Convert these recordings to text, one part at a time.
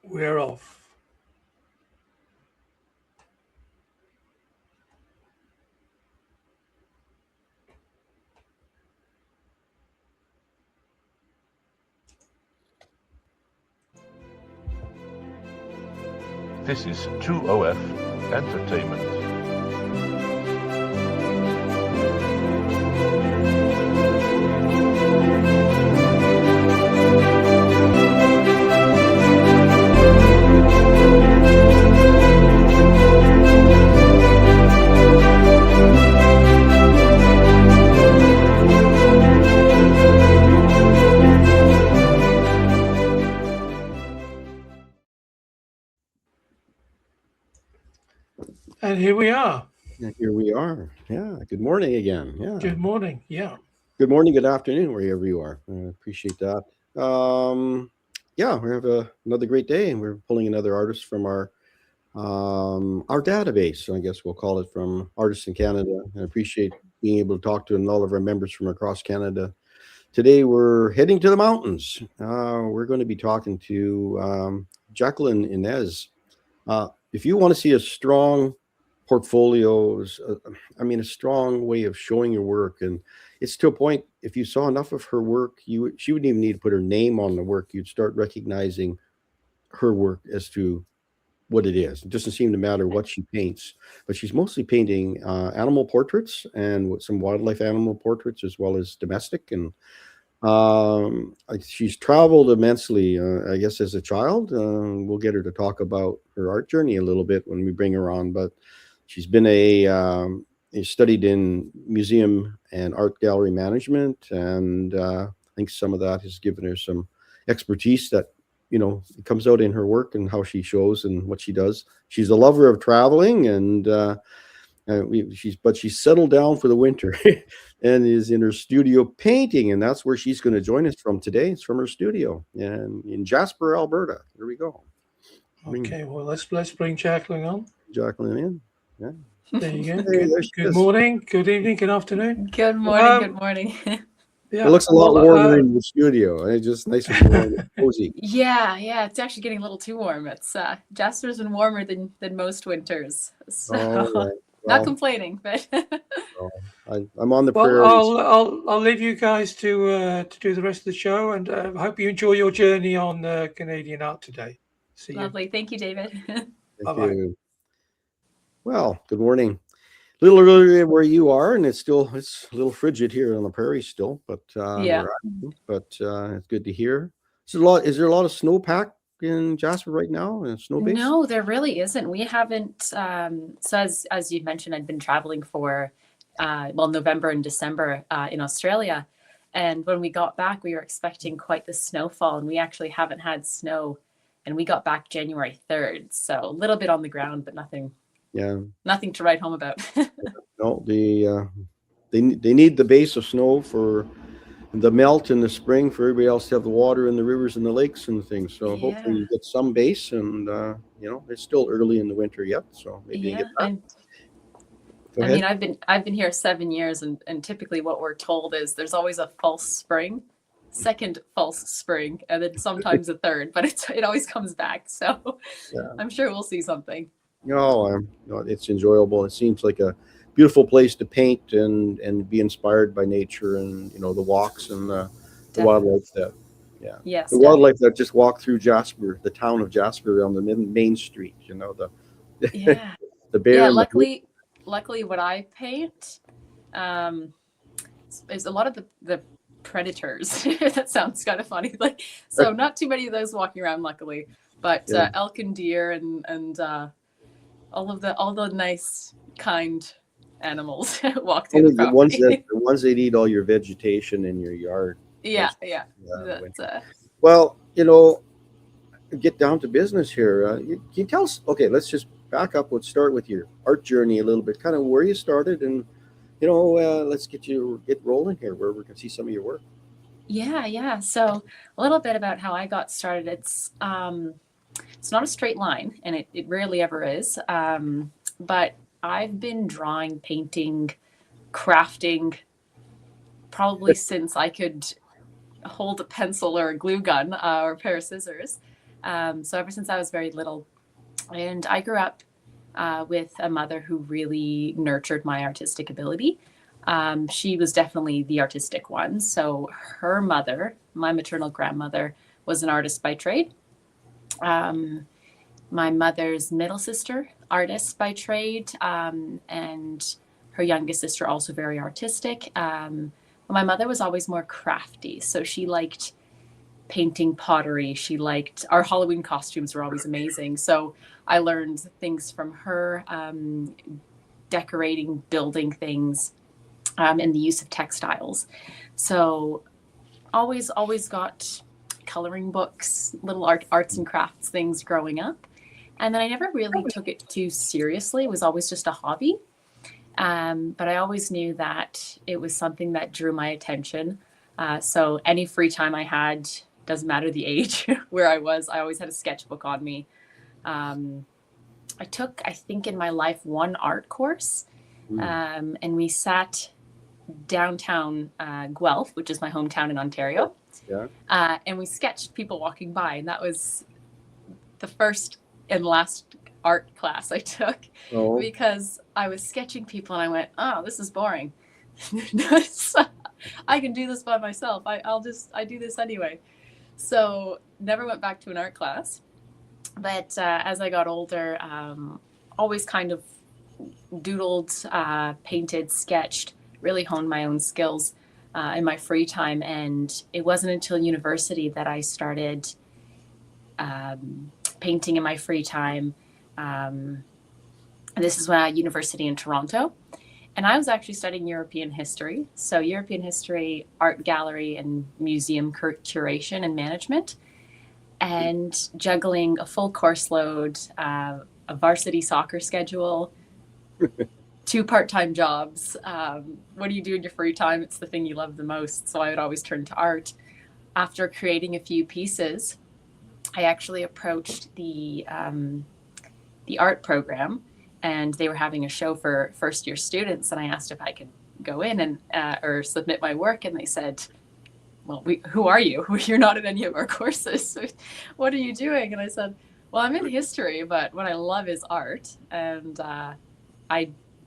We're off. This is 2OF Entertainment. And here we are. Yeah, here we are. Yeah. Good morning again. Yeah. Good morning. Yeah. Good morning, good afternoon, wherever you are. I appreciate that. Yeah, we have another great day, and we're pulling another artist from our database. I guess we'll call it, from Artists in Canada. I appreciate being able to talk to all of our members from across Canada. Today we're heading to the mountains. We're going to be talking to Jacqueline Inez. If you want to see a strong portfolios, a strong way of showing your work, and it's to a point, if you saw enough of her work, she wouldn't even need to put her name on the work. You'd start recognizing her work as to what it is. It doesn't seem to matter what she paints, but she's mostly painting animal portraits and some wildlife animal portraits, as well as domestic. And she's traveled immensely, I guess, as a child. We'll get her to talk about her art journey a little bit when we bring her on, but she's been studied in museum and art gallery management, and I think some of that has given her some expertise that, it comes out in her work and how she shows and what she does. She's a lover of traveling, and she's settled down for the winter and is in her studio painting, and that's where she's going to join us from today. It's from her studio and in Jasper, Alberta. Here we go. Okay, well, let's bring Jacqueline on. Jacqueline in. Yeah. There you go. Good morning, good evening, good afternoon. Good morning. Good morning. Yeah, it looks a lot warmer in the studio. It's just nice and warm and cozy. Yeah, it's actually getting a little too warm. It's Jasper's been warmer than most winters, so Right. not complaining. But I'm on the prairies. I'll leave you guys to do the rest of the show, and I hope you enjoy your journey on Canadian art today. See you. Lovely. Thank you, David. Thank you. Well, good morning. A little earlier where you are, and it's a little frigid here on the prairie still, but it's good to hear. Is there a lot of snowpack in Jasper right now? Snow base? No, there really isn't. We haven't. So as you mentioned, I'd been traveling for November and December in Australia, and when we got back, we were expecting quite the snowfall, and we actually haven't had snow, and we got back January 3rd, so a little bit on the ground, but nothing. Yeah. Nothing to write home about. No, they need the base of snow for the melt in the spring, for everybody else to have the water in the rivers and the lakes and things. So hopefully you get some base, and it's still early in the winter yet, so maybe you get that. I've been here 7 years, and typically what we're told is there's always a false spring, second false spring, and then sometimes a third, but it always comes back. So I'm sure we'll see something. No, it's enjoyable. It seems like a beautiful place to paint and be inspired by nature, and the walks and the wildlife that wildlife that just walk through Jasper, the town of Jasper, on the main street. The bear. Yeah, luckily what I paint is a lot of the predators. That sounds kind of funny. So not too many of those walking around, luckily, but elk and deer and all the nice, kind animals walk through the property. The ones that eat all your vegetation in your yard. Yeah. Well, get down to business here. Can you tell us? Okay, let's just back up. Let's start with your art journey a little bit, kind of where you started, and let's get rolling here, where we can see some of your work. Yeah. So a little bit about how I got started. It's not a straight line, and it rarely ever is. But I've been drawing, painting, crafting probably since I could hold a pencil or a glue gun or a pair of scissors. So ever since I was very little, and I grew up with a mother who really nurtured my artistic ability. She was definitely the artistic one. So her mother, my maternal grandmother, was an artist by trade. My mother's middle sister, artist by trade, and her youngest sister also very artistic. My mother was always more crafty, so she liked painting pottery. She liked, our Halloween costumes were always amazing. So I learned things from her, decorating, building things, and the use of textiles. So always got coloring books, little arts and crafts things growing up. And then I never really took it too seriously. It was always just a hobby. But I always knew that it was something that drew my attention. So any free time I had, doesn't matter the age where I was, I always had a sketchbook on me. I took, I think in my life, one art course, and we sat downtown Guelph, which is my hometown in Ontario. Yeah. And we sketched people walking by, and that was the first and last art class I took because I was sketching people and I went, oh, this is boring. I can do this by myself. I do this anyway. So never went back to an art class. But as I got older, always kind of doodled, painted, sketched, really honed my own skills in my free time. And it wasn't until university that I started painting in my free time. This is when I university in Toronto. And I was actually studying European history. So European history, art gallery, and museum curation and management. And juggling a full course load, a varsity soccer schedule, 2 part-time jobs. What do you do in your free time? It's the thing you love the most. So I would always turn to art. After creating a few pieces, I actually approached the art program, and they were having a show for first-year students. And I asked if I could go in and or submit my work, and they said, well, who are you? You're not in any of our courses. What are you doing? And I said, well, I'm in history, but what I love is art. And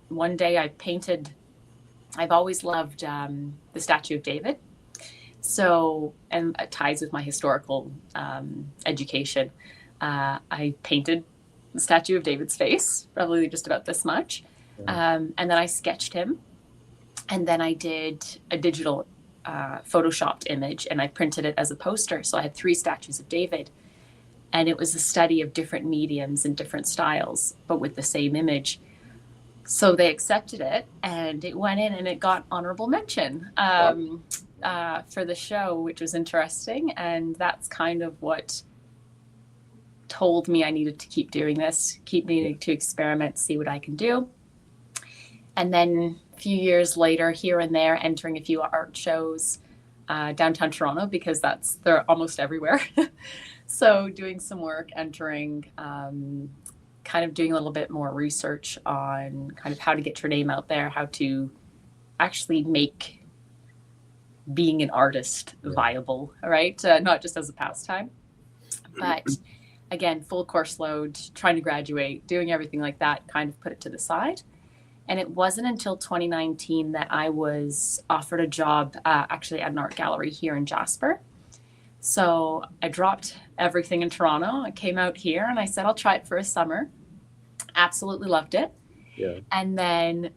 one day I painted, I've always loved the Statue of David. So, and it ties with my historical education. I painted the Statue of David's face, probably just about this much. And then I sketched him. And then I did a digital photoshopped image, and I printed it as a poster. So I had 3 statues of David, and it was a study of different mediums and different styles, but with the same image. So they accepted it, and it went in, and it got honorable mention for the show, which was interesting. And that's kind of what told me I needed to keep doing this, keep needing to experiment, see what I can do. And then a few years later, here and there, entering a few art shows downtown Toronto, because they're almost everywhere. So doing some work, entering, kind of doing a little bit more research on kind of how to get your name out there, how to actually make being an artist viable, right? Not just as a pastime, but again, full course load, trying to graduate, doing everything like that, kind of put it to the side. And it wasn't until 2019 that I was offered a job actually at an art gallery here in Jasper. So I dropped everything in Toronto. I came out here and I said, I'll try it for a summer. Absolutely loved it. Yeah. And then,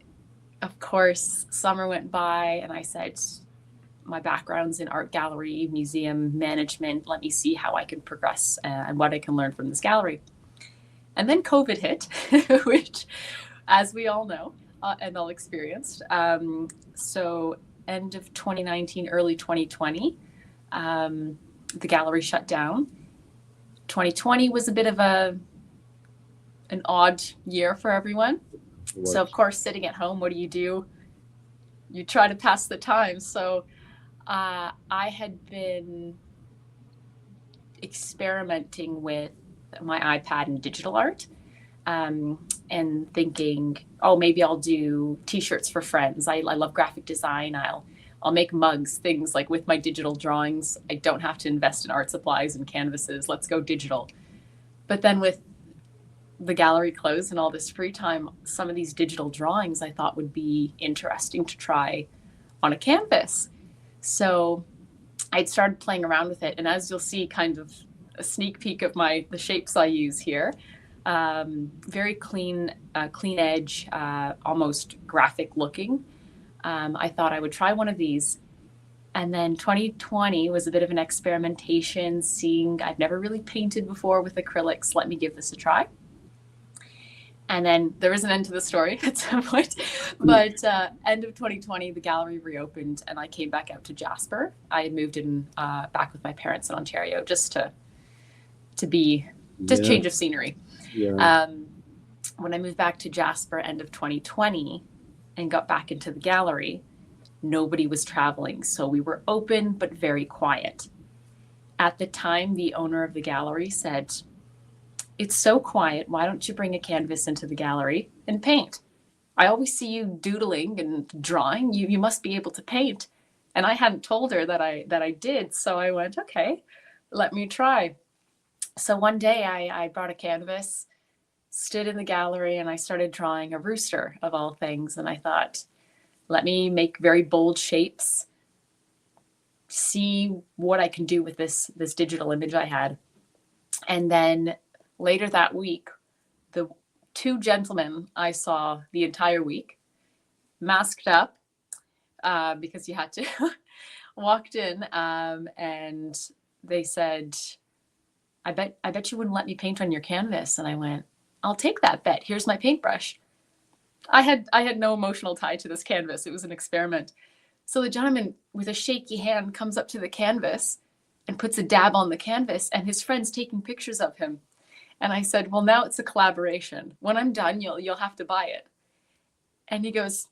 of course, summer went by and I said, my background's in art gallery, museum management. Let me see how I can progress and what I can learn from this gallery. And then COVID hit, which, as we all know, and all experienced. So end of 2019, early 2020, the gallery shut down. 2020 was a bit of an odd year for everyone. So of course, sitting at home, what do? You try to pass the time. So I had been experimenting with my iPad and digital art. And thinking, oh, maybe I'll do t-shirts for friends. I love graphic design. I'll I'll make mugs, things like with my digital drawings. I don't have to invest in art supplies and canvases. Let's go digital. But then with the gallery closed and all this free time, some of these digital drawings I thought would be interesting to try on a canvas. So I'd started playing around with it. And as you'll see, kind of a sneak peek of the shapes I use here, very clean edge, almost graphic looking. I thought I would try one of these. And then 2020 was a bit of an experimentation, seeing I've never really painted before with acrylics. Let me give this a try. And then there is an end to the story at some point. But end of 2020, the gallery reopened and I came back out to Jasper. I had moved in back with my parents in Ontario just to change of scenery. Yeah. When I moved back to Jasper end of 2020 and got back into the gallery, nobody was traveling. So we were open, but very quiet. At the time, the owner of the gallery said, "It's so quiet. Why don't you bring a canvas into the gallery and paint? I always see you doodling and drawing. You must be able to paint." And I hadn't told her that I did. So I went, okay, let me try. So one day I brought a canvas, stood in the gallery, and I started drawing a rooster of all things. And I thought, let me make very bold shapes, see what I can do with this digital image I had. And then later that week, the two gentlemen I saw the entire week, masked up, because you had to, walked in, and they said, I bet you wouldn't let me paint on your canvas. And I went, I'll take that bet. Here's my paintbrush. I had no emotional tie to this canvas. It was an experiment. So the gentleman with a shaky hand comes up to the canvas and puts a dab on the canvas, and his friend's taking pictures of him. And I said, well, now it's a collaboration. When I'm done, you'll have to buy it. And he goes,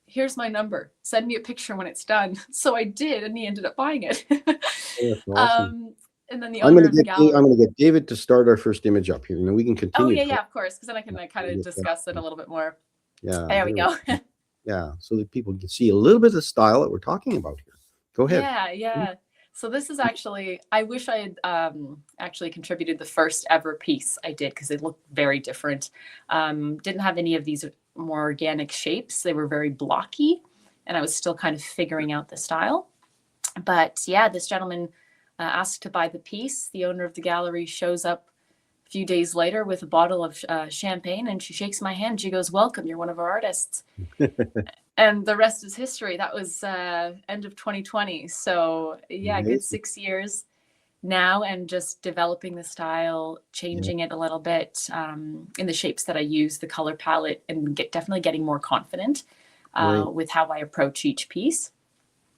here's my number. Send me a picture when it's done. So I did, and he ended up buying it. That's awesome. And then the owner of the gallery. I'm going to get David to start our first image up here, and then we can continue. Oh, yeah, of course, because then I can kind of discuss it a little bit more. Yeah. There we go. Yeah, so that people can see a little bit of the style that we're talking about here. Go ahead. Yeah. So this is actually, I wish I had actually contributed the first ever piece I did, because it looked very different. Didn't have any of these more organic shapes. They were very blocky, and I was still kind of figuring out the style. But yeah, this gentleman asked to buy the piece. The owner of the gallery shows up a few days later with a bottle of champagne, and she shakes my hand. She goes, "Welcome, you're one of our artists." And the rest is history. That was end of 2020. So yeah, Amazing. Good 6 years now, and just developing the style, changing it a little bit in the shapes that I use, the color palette, and definitely getting more confident with how I approach each piece.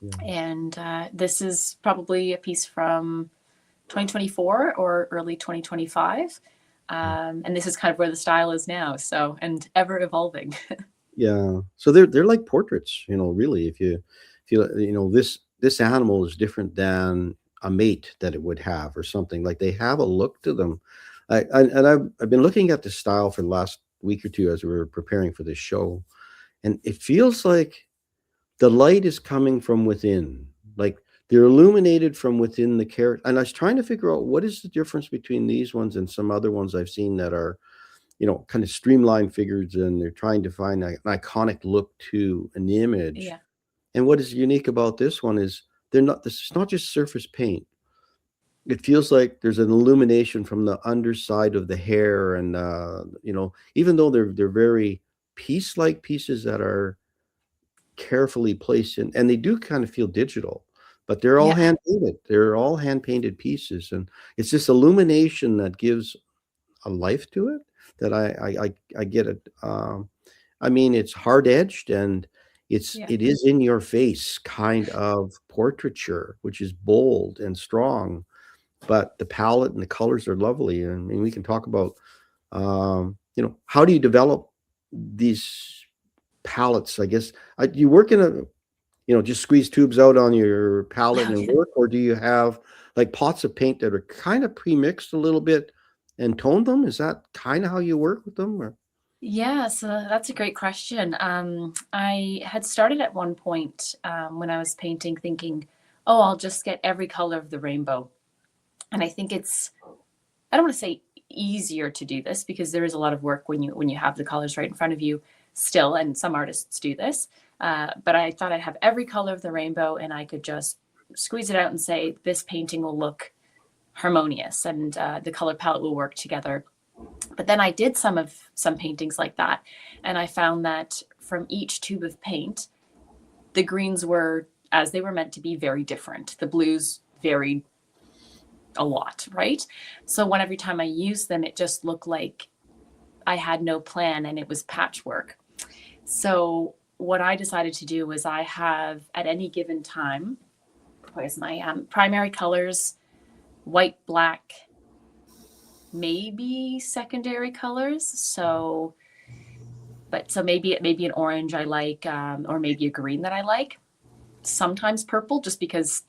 Yeah. And this is probably a piece from 2024 or early 2025. And this is kind of where the style is now. So, and ever evolving. Yeah. So they're like portraits, really, if you feel, this animal is different than a mate that it would have, or something. Like, they have a look to them. I've been looking at the style for the last week or two as we were preparing for this show, and it feels like the light is coming from within, like they're illuminated from within the character. And I was trying to figure out what is the difference between these ones and some other ones I've seen that are, kind of streamlined figures, and they're trying to find an iconic look to an image. Yeah. And what is unique about this one is this is not just surface paint. It feels like there's an illumination from the underside of the hair, and even though they're very piece-like pieces that are carefully placed in, and they do kind of feel digital, but they're all hand painted. They're all hand painted pieces, and it's this illumination that gives a life to it that I get it. I mean, it's hard edged, and it is in your face kind of portraiture, which is bold and strong, but the palette and the colors are lovely. And I mean, we can talk about how do you develop these palettes? I guess you work in just squeeze tubes out on your palette and work, or do you have like pots of paint that are kind of pre-mixed a little bit and tone them? Is that kind of how you work with them? Or? Yeah, so that's a great question. I had started at one point when I was painting thinking, oh, I'll just get every color of the rainbow. And I think I don't want to say easier to do this because there is a lot of work when you have the colors right in front of you still, and some artists do this. But I thought I'd have every color of the rainbow and I could just squeeze it out and say, this painting will look harmonious and the color palette will work together. But then I did some paintings like that, and I found that from each tube of paint, the greens were, as they were meant to be, very different. The blues varied a lot, right? So when every time I used them, it just looked like I had no plan and it was patchwork. So what I decided to do was I have at any given time, where's my primary colors, white, black, maybe secondary colors. So maybe an orange I like, or maybe a green that I like. Sometimes purple, just because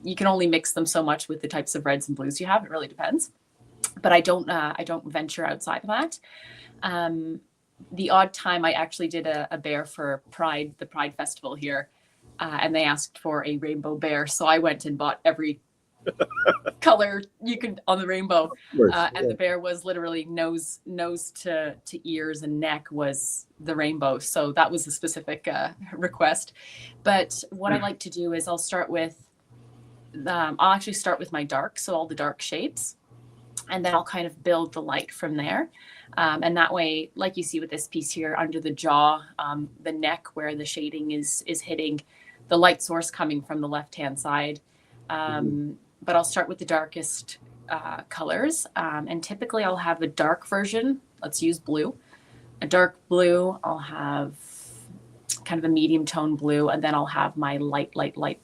you can only mix them so much with the types of reds and blues you have. It really depends. But I don't venture outside of that. The odd time I actually did a bear for the Pride Festival here, and they asked for a rainbow bear. So I went and bought every color you could on the rainbow, and the bear was literally nose to ears and neck was the rainbow. So that was a specific request. But what I like to do is I'll actually start with my dark, so all the dark shapes, and then I'll kind of build the light from there. And that way, like you see with this piece here, under the jaw, the neck where the shading is hitting, the light source coming from the left-hand side. But I'll start with the darkest colors. And typically I'll have a dark version. Let's use blue. A dark blue, I'll have kind of a medium tone blue, and then I'll have my light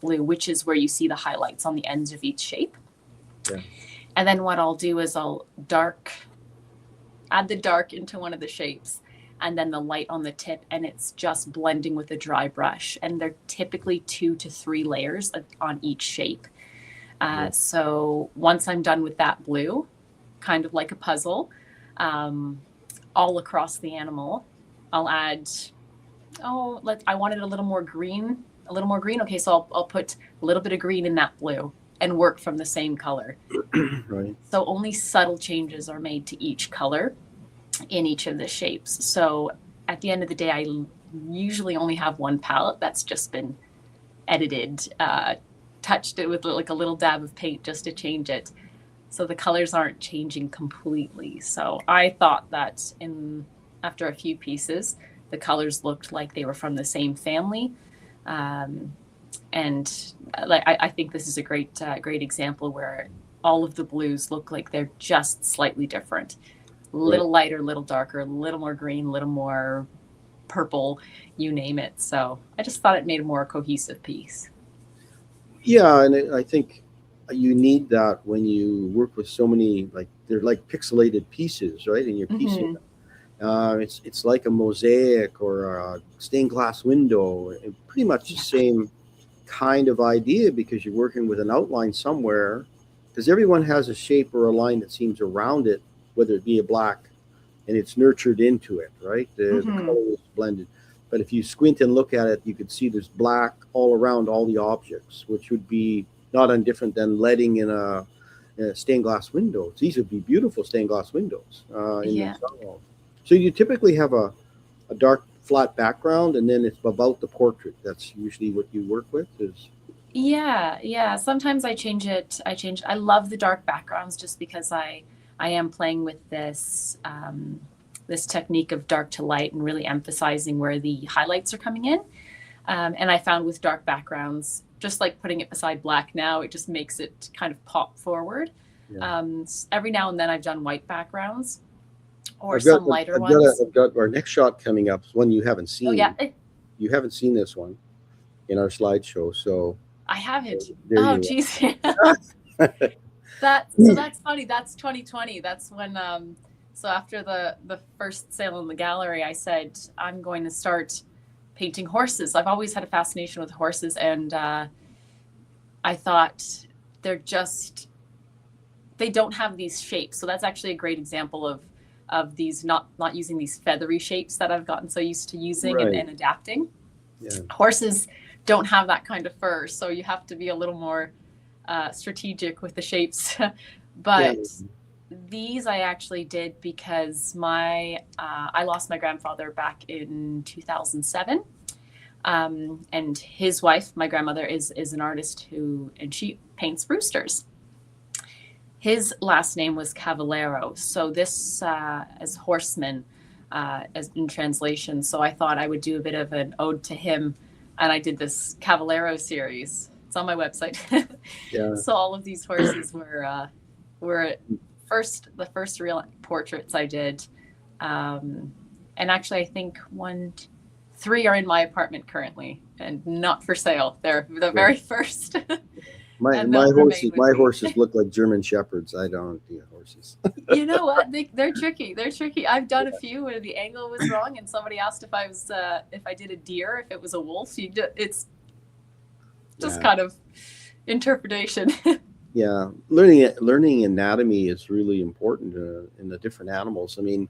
blue, which is where you see the highlights on the ends of each shape. Yeah. And then what I'll do is I'll add the dark into one of the shapes and then the light on the tip, and it's just blending with a dry brush. And they're typically 2 to 3 layers on each shape. So once I'm done with that blue, kind of like a puzzle, all across the animal, I'll add, I wanted a little more green. Okay, so I'll put a little bit of green in that blue and work from the same color. Right. So only subtle changes are made to each color in each of the shapes. So at the end of the day, I usually only have one palette that's just been edited, touched it with like a little dab of paint just to change it. So the colors aren't changing completely. So I thought that after a few pieces, the colors looked like they were from the same family. And I think this is a great example where all of the blues look like they're just slightly different. A little lighter, a little darker, a little more green, a little more purple, you name it. So I just thought it made a more cohesive piece. Yeah, and I think you need that when you work with so many, like they're like pixelated pieces, right? And you're piecing them. It's like a mosaic or a stained glass window, pretty much the same kind of idea, because you're working with an outline somewhere, because everyone has a shape or a line that seems around it, whether it be a black, and it's nurtured into it, right? The color is blended. But if you squint and look at it, you could see there's black all around all the objects, which would be not undifferent than leading in a stained glass window. These would be beautiful stained glass windows in themselves. So you typically have a dark flat background, and then it's about the portrait. That's usually what you work with. Yeah. Sometimes I change it. I love the dark backgrounds just because I am playing with this this technique of dark to light and really emphasizing where the highlights are coming in. And I found with dark backgrounds, just like putting it beside black now, it just makes it kind of pop forward. Yeah. Every now and then I've done white backgrounds or some lighter ones. I've got our next shot coming up, one you haven't seen. Oh, yeah. You haven't seen this one in our slideshow, so. I haven't. Oh, geez. That's funny. That's 2020. That's when, so after the first sale in the gallery, I said, I'm going to start painting horses. I've always had a fascination with horses, and I thought they don't have these shapes. So that's actually a great example of of these, not using these feathery shapes that I've gotten so used to using Right. and adapting. Yeah. Horses don't have that kind of fur, so you have to be a little more strategic with the shapes. But these I actually did because I lost my grandfather back in 2007. And his wife, my grandmother, is an artist and she paints roosters. His last name was Cavallero, so this as horseman, as in translation. So I thought I would do a bit of an ode to him, and I did this Cavallero series. It's on my website. Yeah. So all of these horses were the first real portraits I did, and actually I think 3 are in my apartment currently and not for sale. They're the very first. My horses look like German shepherds. I don't do horses. You know what? They're tricky. They're tricky. I've done a few where the angle was wrong, and somebody asked if I did a deer, if it was a wolf. It's just kind of interpretation. Yeah, learning anatomy is really important in the different animals. I mean,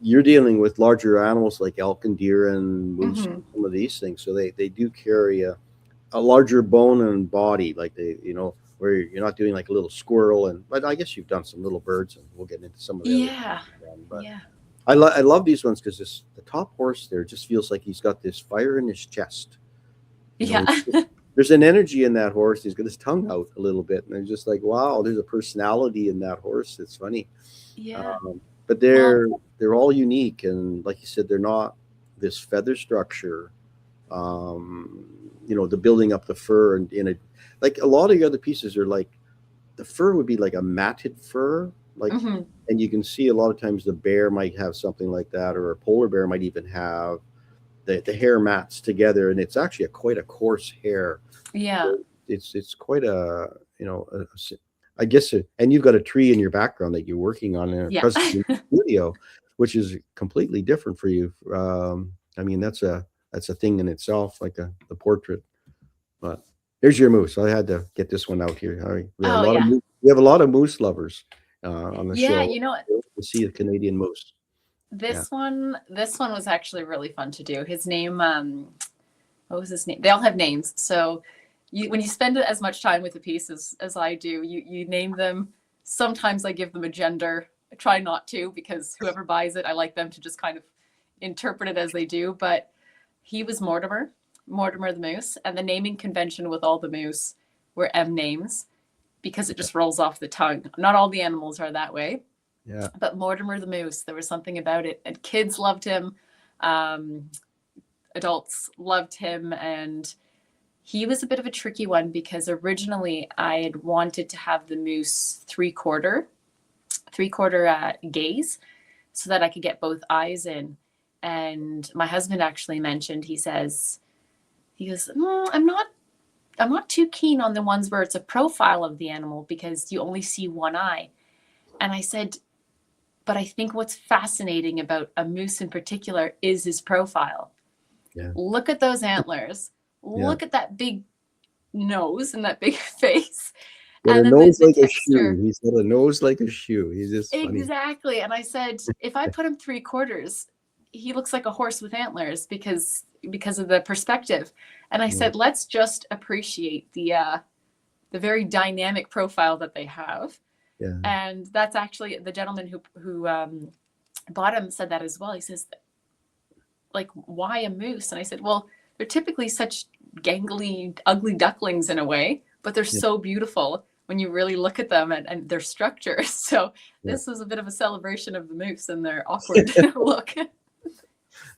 you're dealing with larger animals like elk and deer and moose, and some of these things, so they do carry a larger bone and body, like where you're not doing like a little squirrel, but I guess you've done some little birds, and we'll get into some of the other. Yeah. I love these ones because the top horse there just feels like he's got this fire in his chest. There's an energy in that horse. He's got his tongue out a little bit, and I'm just like, wow, there's a personality in that horse. It's funny. Yeah. But they're all unique, and like you said, they're not this feather structure. The building up the fur and like a lot of the other pieces are like the fur would be like a matted fur, like, and you can see a lot of times the bear might have something like that, or a polar bear might even have the hair mats together, and it's actually quite a coarse hair. Yeah. So it's quite I guess, and you've got a tree in your background that you're working on in a present studio, which is completely different for you. I mean, that's a thing in itself, like the portrait. But here's your moose. I had to get this one out here. All right. We have a lot of moose lovers on the show. Yeah, you know what? To see the Canadian moose. This one was actually really fun to do. His name, what was his name? They all have names. So when you spend as much time with a piece as I do, you name them. Sometimes I give them a gender. I try not to, because whoever buys it, I like them to just kind of interpret it as they do. But he was Mortimer the moose, and the naming convention with all the moose were M names, because it just rolls off the tongue. Not all the animals are that way. Yeah. But Mortimer the moose, there was something about it, and kids loved him. Adults loved him, and he was a bit of a tricky one because originally I had wanted to have the moose three-quarter gaze so that I could get both eyes in. And my husband actually mentioned, he goes, I'm not too keen on the ones where it's a profile of the animal because you only see one eye. And I said, but I think what's fascinating about a moose in particular is his profile. Yeah. Look at those antlers. Look at that big nose and that big face. And a nose like a shoe. He's got a nose like a shoe. He's just funny. Exactly. And I said, if I put him three-quarters, he looks like a horse with antlers because of the perspective. And I said, let's just appreciate the very dynamic profile that they have. Yeah. And that's actually the gentleman who bought him said that as well. He says, like, why a moose? And I said, well, they're typically such gangly, ugly ducklings in a way, but they're so beautiful when you really look at them and their structure. So this was a bit of a celebration of the moose and their awkward look.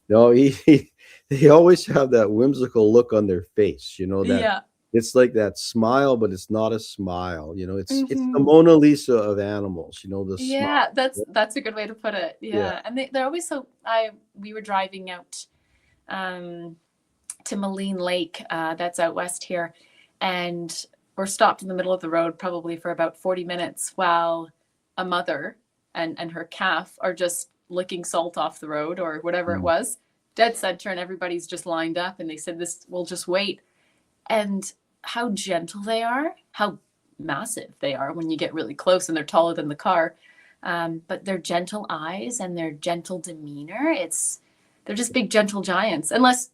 No, they always have that whimsical look on their face, that it's like that smile, but it's not a smile, it's the Mona Lisa of animals, the smile. That's a good way to put it. And they're always we were driving out to Moline Lake, that's out west here, and we're stopped in the middle of the road probably for about 40 minutes while a mother and her calf are just licking salt off the road or whatever it was, dead center, and everybody's just lined up, and they said, this will just wait. And how gentle they are, how massive they are when you get really close, and they're taller than the car. But their gentle eyes and their gentle demeanor, they're just big gentle giants, unless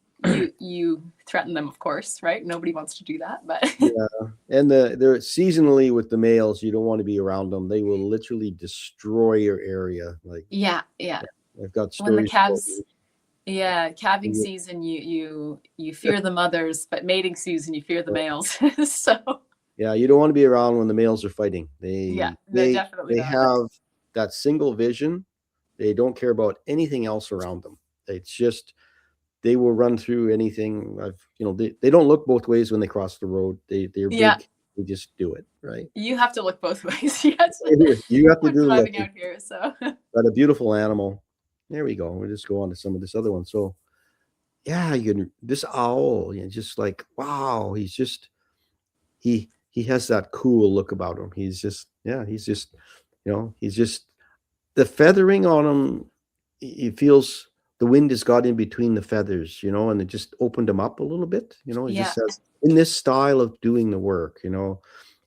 you threaten them, of course, right? Nobody wants to do that, but Yeah, and they're seasonally with the males. You don't want to be around them. They will literally destroy your area. Like, yeah. I've got When the stories. calves, calving Yeah. season, you fear the mothers, but mating season, you fear the males. So Yeah, you don't want to be around when the males are fighting. yeah, They no, they definitely they not. have that single vision. They don't care about anything else around them. It's just they will run through anything. They don't look both ways when they cross the road. They're Yeah, big. They just do it, right? you have to look both ways. Yes, You have to when do the driving looking. out here. So But a beautiful animal. There we go. We'll just go on to some of this other one. So yeah, this owl, just like wow, he has that cool look about him. He's just the feathering on him. He feels the wind has got in between the feathers, and it just opened him up a little bit. It yeah, just says in this style of doing the work, and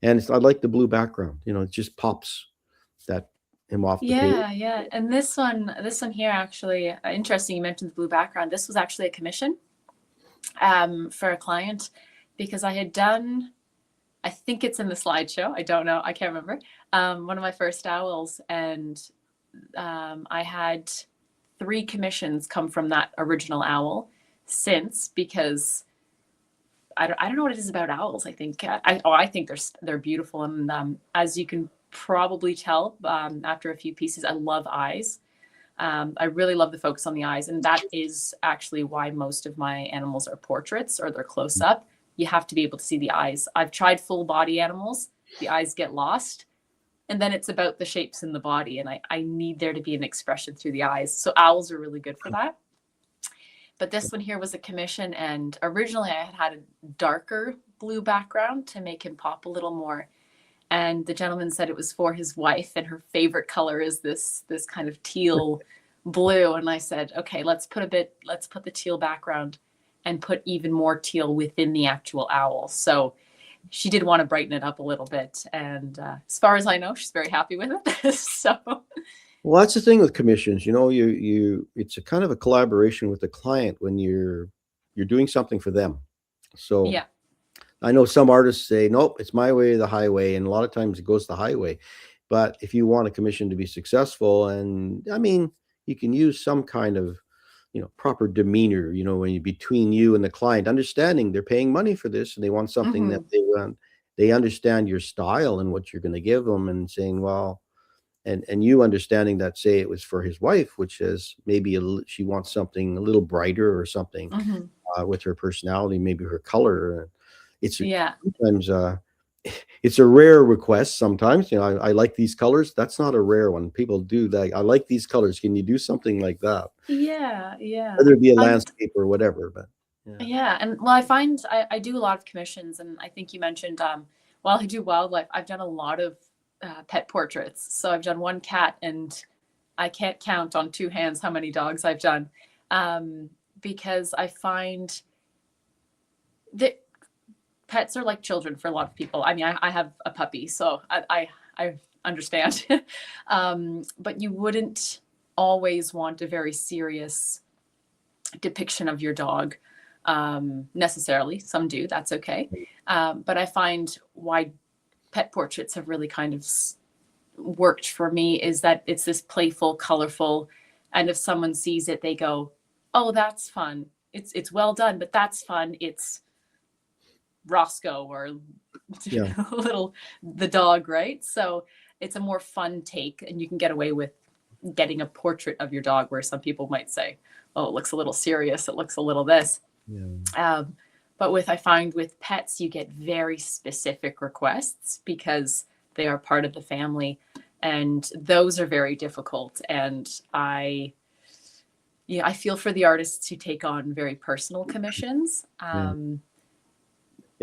I like the blue background. It just pops that him off the page. yeah. And this one here, actually, interesting. You mentioned the blue background. This was actually a commission for a client, because I had done, I think it's in the slideshow, I don't know, I can't remember, one of my first owls, and I had 3 commissions come from that original owl since, because I don't know what it is about owls. I think I think they're beautiful, and as you can probably tell after a few pieces, I love eyes. I really love the focus on the eyes, and that is actually why most of my animals are portraits or they're close up. You have to be able to see the eyes. I've tried full body animals, the eyes get lost, and then it's about the shapes in the body, and I need there to be an expression through the eyes. So owls are really good for that. But this one here was a commission, and originally I had a darker blue background to make him pop a little more. And the gentleman said it was for his wife, and her favorite color is this kind of teal blue. And I said, okay, let's put the teal background and put even more teal within the actual owl. So she did want to brighten it up a little bit. And as far as I know, she's very happy with it. So Well, that's the thing with commissions. It's a kind of a collaboration with the client when you're doing something for them. So yeah, I know some artists say, nope, it's my way or the highway. And a lot of times it goes the highway. But if you want a commission to be successful, and I mean, you can use some kind of, proper demeanor, when you between you and the client, understanding they're paying money for this and they want something that they want. They understand your style and what you're going to give them, and saying, well, and you understanding that, say it was for his wife, which is maybe she wants something a little brighter or something with her personality, maybe her color. It's sometimes it's a rare request. Sometimes, I like these colors. That's not a rare one. People do that. I like these colors. Can you do something like that? yeah. Whether it be a landscape or whatever, but Yeah, and well, I find I do a lot of commissions, and I think you mentioned while I do wildlife, I've done a lot of pet portraits. So I've done one cat, and I can't count on 2 hands how many dogs I've done, because I find that pets are like children for a lot of people. I mean, I have a puppy, so I understand, but you wouldn't always want a very serious depiction of your dog necessarily. Some do, that's okay. But I find why pet portraits have really kind of worked for me is that it's this playful, colorful, and if someone sees it, they go, oh, that's fun. It's well done, but that's fun. It's Roscoe or little the dog, right? So it's a more fun take, and you can get away with getting a portrait of your dog, where some people might say, oh, it looks a little serious, it looks a little this. But I find with pets, you get very specific requests because they are part of the family, and those are very difficult. And I feel for the artists who take on very personal commissions.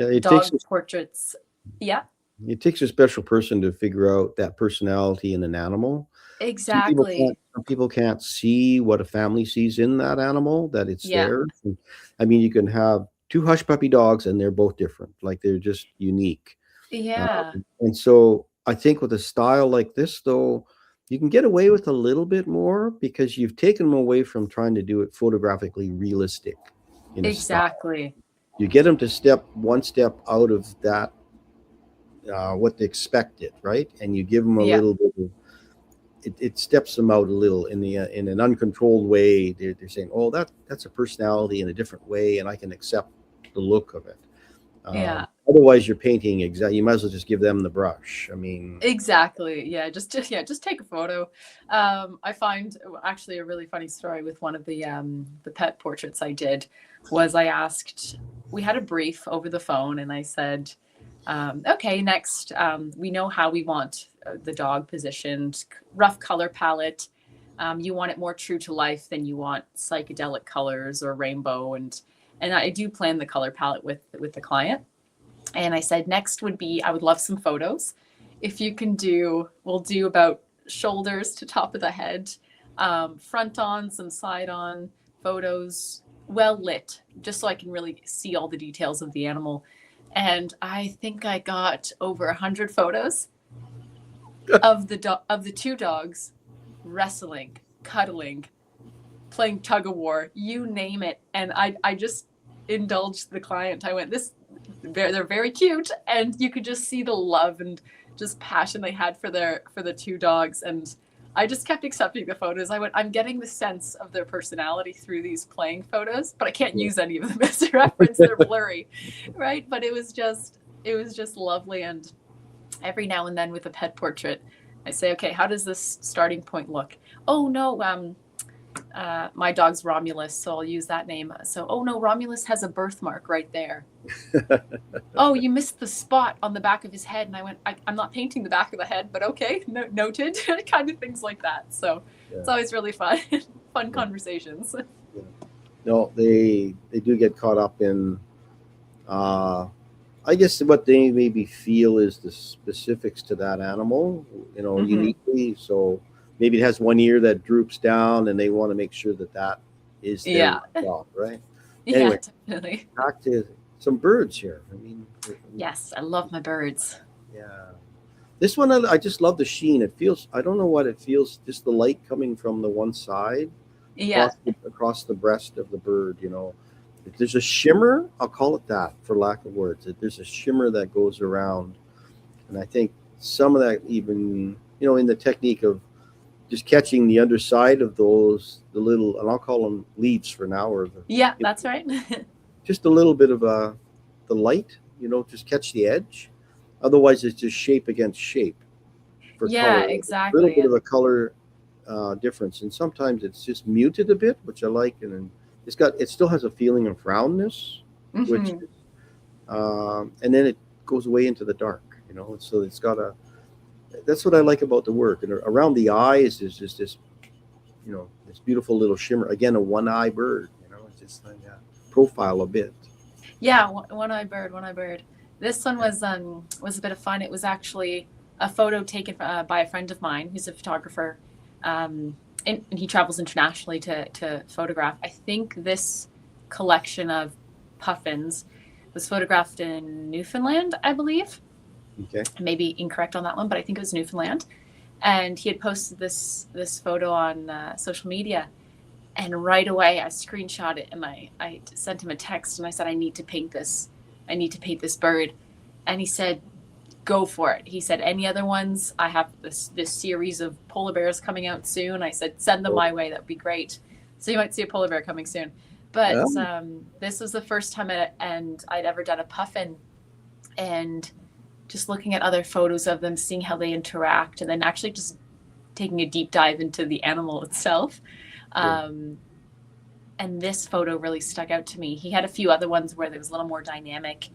It dog takes portraits. Yeah, it takes a special person to figure out that personality in an animal. exactly. Some people can't see what a family sees in that animal, that it's theirs. And, I mean, you can have 2 hush puppy dogs and they're both different. Like, they're just unique. Yeah. And so I think with a style like this, though, you can get away with a little bit more because you've taken them away from trying to do it photographically realistic in a style. Exactly. You get them to step one step out of that, what they expected, right? And you give them a Yeah. little bit of, it steps them out a little in an uncontrolled way. They're saying, oh, that's a personality in a different way, and I can accept the look of it. Yeah. Otherwise, you're painting you might as well just give them the brush. I mean, Exactly. Yeah. Just take a photo. I find actually a really funny story with one of the pet portraits I did was we had a brief over the phone, and I said, okay, next, we know how we want the dog positioned, rough color palette. You want it more true to life than you want psychedelic colors or rainbow, and I do plan the color palette with the client. And I said, next would be, I would love some photos. If you can we'll do about shoulders to top of the head, front on, some side on photos, well lit, just so I can really see all the details of the animal. And I think I got over 100 photos of the two dogs wrestling, cuddling, playing tug of war, you name it. And I just indulged the client. I went, they're very cute, and you could just see the love and just passion they had for the two dogs. And I just kept accepting the photos. I went, I'm getting the sense of their personality through these playing photos, but I can't use any of them as a reference. They're blurry, right? But it was just lovely. And every now and then with a pet portrait, I say, okay, how does this starting point look? Oh no, my dog's Romulus, so I'll use that name. So, oh no, Romulus has a birthmark right there. Oh, you missed the spot on the back of his head. And I went, I'm not painting the back of the head, but okay, noted. Kind of things like that. So It's always really fun conversations. Yeah. No, they do get caught up in, I guess what they maybe feel is the specifics to that animal, uniquely. So maybe it has one ear that droops down, and they want to make sure that is their job, right? Anyway, yeah, definitely. Back to some birds here. I mean, yes, I love my birds. Yeah, this one I just love the sheen. It feels, I don't know what it feels, just the light coming from the one side, across the breast of the bird. If there's a shimmer, I'll call it that for lack of words. If there's a shimmer that goes around, and I think some of that even in the technique of just catching the underside of the little, and I'll call them leaves for now, or that's right. Just a little bit of the light, just catch the edge. Otherwise, it's just shape against shape. For color. Exactly. A little bit of a color difference, and sometimes it's just muted a bit, which I like, and then it still has a feeling of roundness, which, and then it goes away into the dark, So it's got that's what I like about the work. And around the eyes is just this, this beautiful little shimmer. Again, a one-eye bird, it's just like profile a bit. Yeah, one-eyed bird. This one was a bit of fun. It was actually a photo taken by a friend of mine who's a photographer, and he travels internationally to photograph. I think this collection of puffins was photographed in Newfoundland, I believe. Okay. Maybe incorrect on that one, but I think it was Newfoundland. And he had posted this photo on social media, and right away I screenshot it and I sent him a text and I said, I need to paint this bird. And he said, go for it. He said, any other ones? I have this series of polar bears coming out soon. I said, send them my way. That would be great. So you might see a polar bear coming soon. But this was the first time I'd ever done a puffin, and just looking at other photos of them, seeing how they interact, and then actually just taking a deep dive into the animal itself. And this photo really stuck out to me. He had a few other ones where there was a little more dynamic,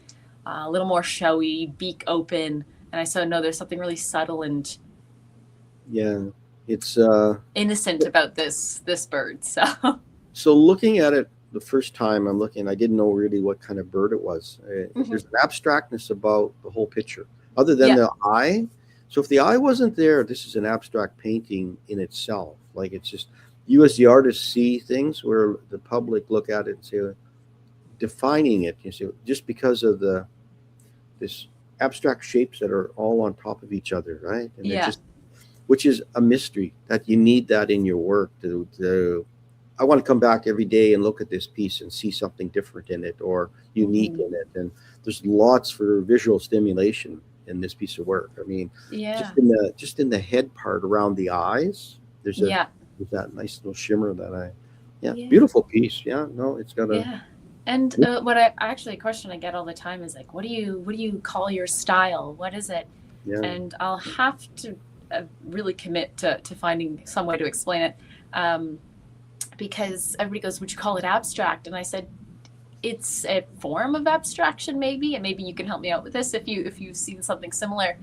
a little more showy, beak open. And I said, no, there's something really subtle and it's innocent about this bird. So looking at it the first time I didn't know really what kind of bird it was. There's an abstractness about the whole picture, other than the eye. So if the eye wasn't there, this is an abstract painting in itself. Like, it's just, you as the artist see things where the public look at it and say, defining it, just because of this abstract shapes that are all on top of each other, right? And just, which is a mystery that you need that in your work I want to come back every day and look at this piece and see something different in it or unique in it. And there's lots for visual stimulation in this piece of work. I mean, just in the head part around the eyes, there's that nice little shimmer that beautiful piece. Yeah, no, it's got a And what I actually a question I get all the time is like, what do you call your style? What is it? Yeah. And I'll have to really commit to finding some way to explain it. Because everybody goes, would you call it abstract? And I said, it's a form of abstraction, maybe, and maybe you can help me out with this if you've seen something similar.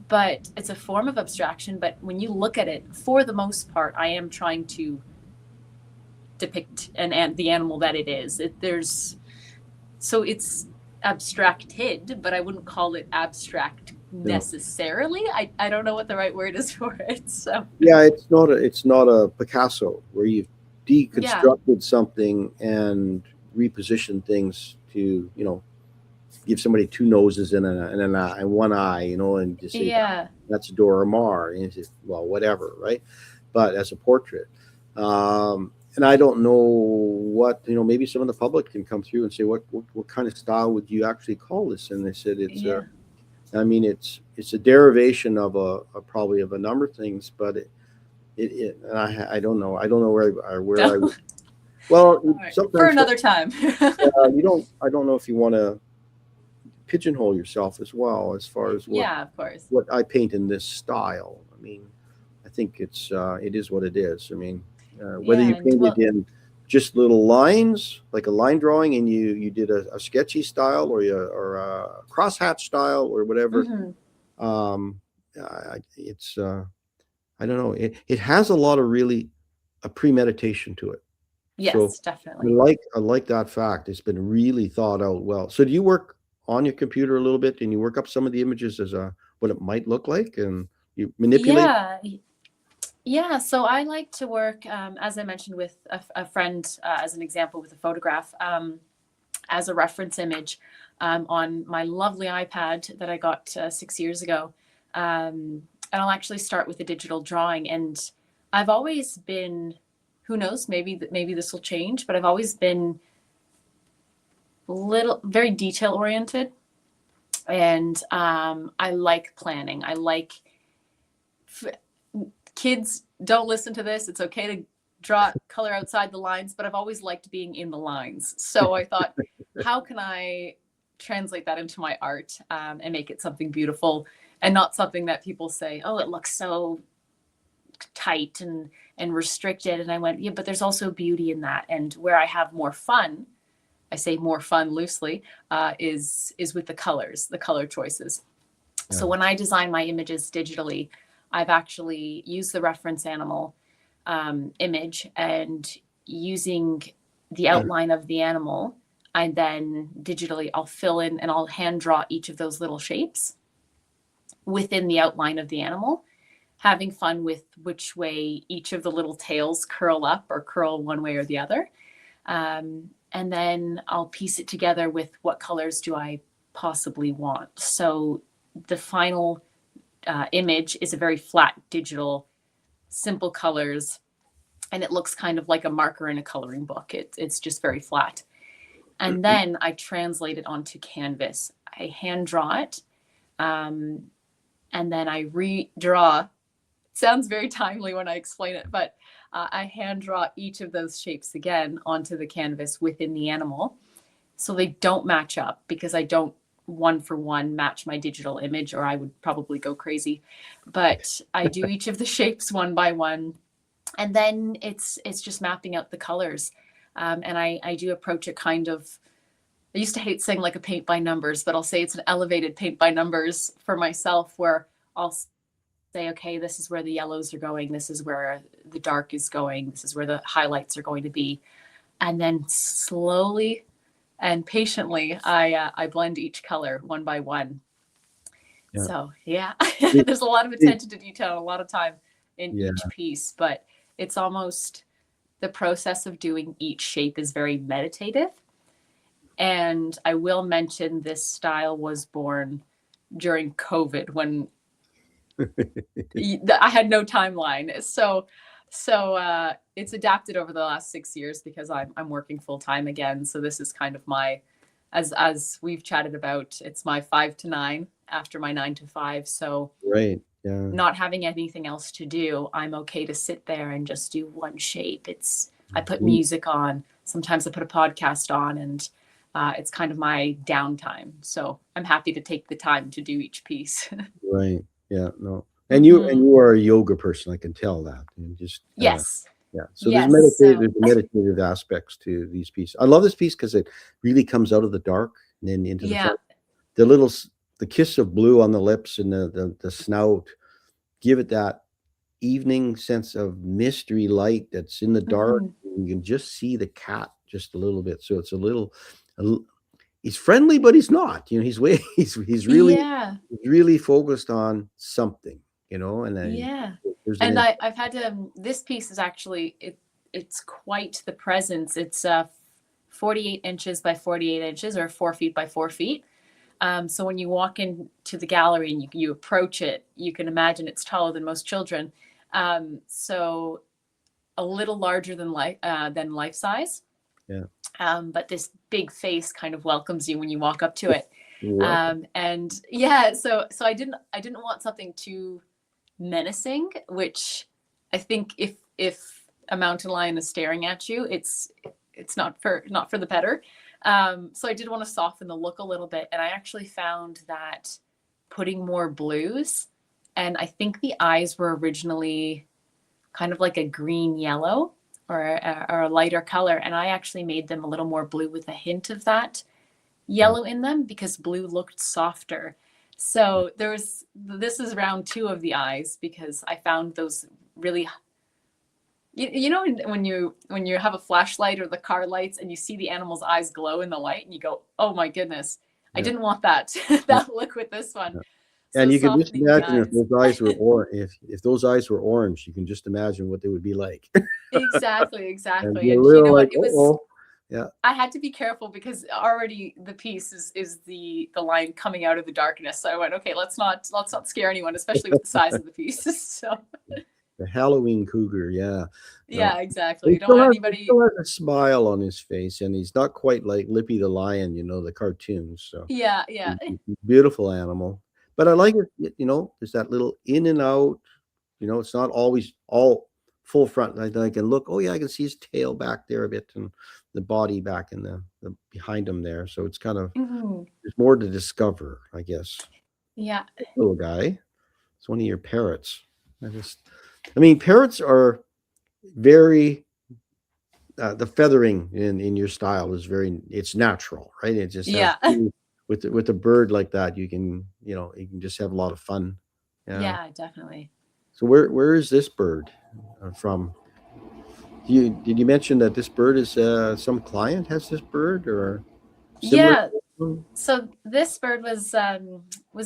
But it's a form of abstraction. But when you look at it, for the most part, I am trying to depict the animal that it is. So it's abstracted, but I wouldn't call it abstract necessarily. I don't know what the right word is for it. So yeah, it's not a Picasso where you've deconstructed something and repositioned things to, give somebody two noses and an eye and one eye, and just say that's Dora Maar, and it's just, well, whatever, right? But as a portrait, and I don't know what, maybe some of the public can come through and say, what kind of style would you actually call this? And they said it's a derivation of probably of a number of things, but I don't know. I don't know where I would. Well, right. For another time. I don't know if you want to pigeonhole yourself as well as far as of course. What I paint in this style. I mean, I think it is what it is. I mean, whether you painted in just little lines, like a line drawing, and you did a sketchy style or a crosshatch style or whatever. It's I don't know. It has a lot of really a premeditation to it. Yes, so definitely. I like that fact. It's been really thought out well. So do you work on your computer a little bit and you work up some of the images as what it might look like and you manipulate? Yeah. So I like to work, as I mentioned, with a friend, as an example, with a photograph as a reference image on my lovely iPad that I got 6 years ago. And I'll actually start with a digital drawing. And I've always been, who knows, maybe this will change, but I've always been very detail oriented. And I like planning. I like, kids, don't listen to this. It's okay to draw color outside the lines, but I've always liked being in the lines. So I thought, how can I translate that into my art and make it something beautiful and not something that people say, oh, it looks so tight and restricted. And I went, yeah, but there's also beauty in that. And where I have more fun, I say more fun loosely, is with the colors, the color choices. Yeah. So when I design my images digitally, I've actually used the reference animal image, and using the outline of the animal, I then digitally, I'll fill in and I'll hand draw each of those little shapes within the outline of the animal, having fun with which way each of the little tails curl up or curl one way or the other. And then I'll piece it together with what colors do I possibly want. So the final image is a very flat digital, simple colors, and it looks kind of like a marker in a coloring book. It's just very flat. And then I translate it onto canvas. I hand draw it, and then I redraw. It sounds very timely when I explain it, but I hand draw each of those shapes again onto the canvas within the animal. So they don't match up, because I don't one for one match my digital image, or I would probably go crazy. But I do each of the shapes one by one. And then it's just mapping out the colors. And I do approach it kind of, I used to hate saying like a paint by numbers, but I'll say it's an elevated paint by numbers for myself, where I'll say, okay, this is where the yellows are going. This is where the dark is going. This is where the highlights are going to be. And then slowly and patiently, I blend each color one by one. Yeah. So yeah, there's a lot of attention to detail, a lot of time in each piece, but it's almost, the process of doing each shape is very meditative. And I will mention this style was born during COVID, when I had no timeline. So it's adapted over the last 6 years because I'm working full time again. So this is kind of my, as we've chatted about, it's my 5 to 9 after my 9 to 5. So Right. Yeah. not having anything else to do, I'm okay to sit there and just do one shape. I put music on. Sometimes I put a podcast on, and it's kind of my downtime. So I'm happy to take the time to do each piece. Right. Yeah. No. And you are a yoga person. I can tell that. And just Yes. yeah. So Yes, there's meditative aspects to these pieces. I love this piece because it really comes out of the dark and then into the front. The kiss of blue on the lips and the snout give it that evening sense of mystery light that's in the dark. You can just see the cat just a little bit. So it's he's friendly, but he's not. You know, he's really focused on something. You know, and then and I've had this piece is actually it's quite the presence. It's 48 inches by 48 inches, or 4 feet by 4 feet. So when you walk into the gallery and you approach it, you can imagine it's taller than most children. So a little larger than life size. Yeah. But this big face kind of welcomes you when you walk up to it. And yeah, so I didn't want something too menacing, which I think if a mountain lion is staring at you, it's not for the better. So I did want to soften the look a little bit, and I actually found that putting more blues, and I think the eyes were originally kind of like a green yellow or a lighter color, and I actually made them a little more blue with a hint of that yellow in them because blue looked softer. So this is round 2 of the eyes, because I found those really, you know, when you have a flashlight or the car lights and you see the animal's eyes glow in the light and you go, oh my goodness, I didn't want that look with this one. So and you can just imagine if those eyes were if those eyes were orange, you can just imagine what they would be like. Exactly. And you you know like, what? It was. Yeah. I had to be careful because already the piece is the line coming out of the darkness. So I went, okay, let's not scare anyone, especially with the size of the piece. So the Halloween cougar, yeah. Yeah, exactly. You don't want anybody. He still has a smile on his face, and he's not quite like Lippy the lion, you know, the cartoons. So yeah. Beautiful animal. But I like it, you know, there's that little in and out, you know, it's not always all full front. I can look, oh yeah, I can see his tail back there a bit and the body back in the behind him there. So it's kind of there's more to discover, I guess. Yeah. Little guy. It's one of your parrots. I mean, parrots are very the feathering in your style is it's natural, right? It just with a bird like that, you can just have a lot of fun. Yeah, definitely. So where is this bird from? Did you mention that this bird is some client has this bird or similar? Yeah. So this bird was a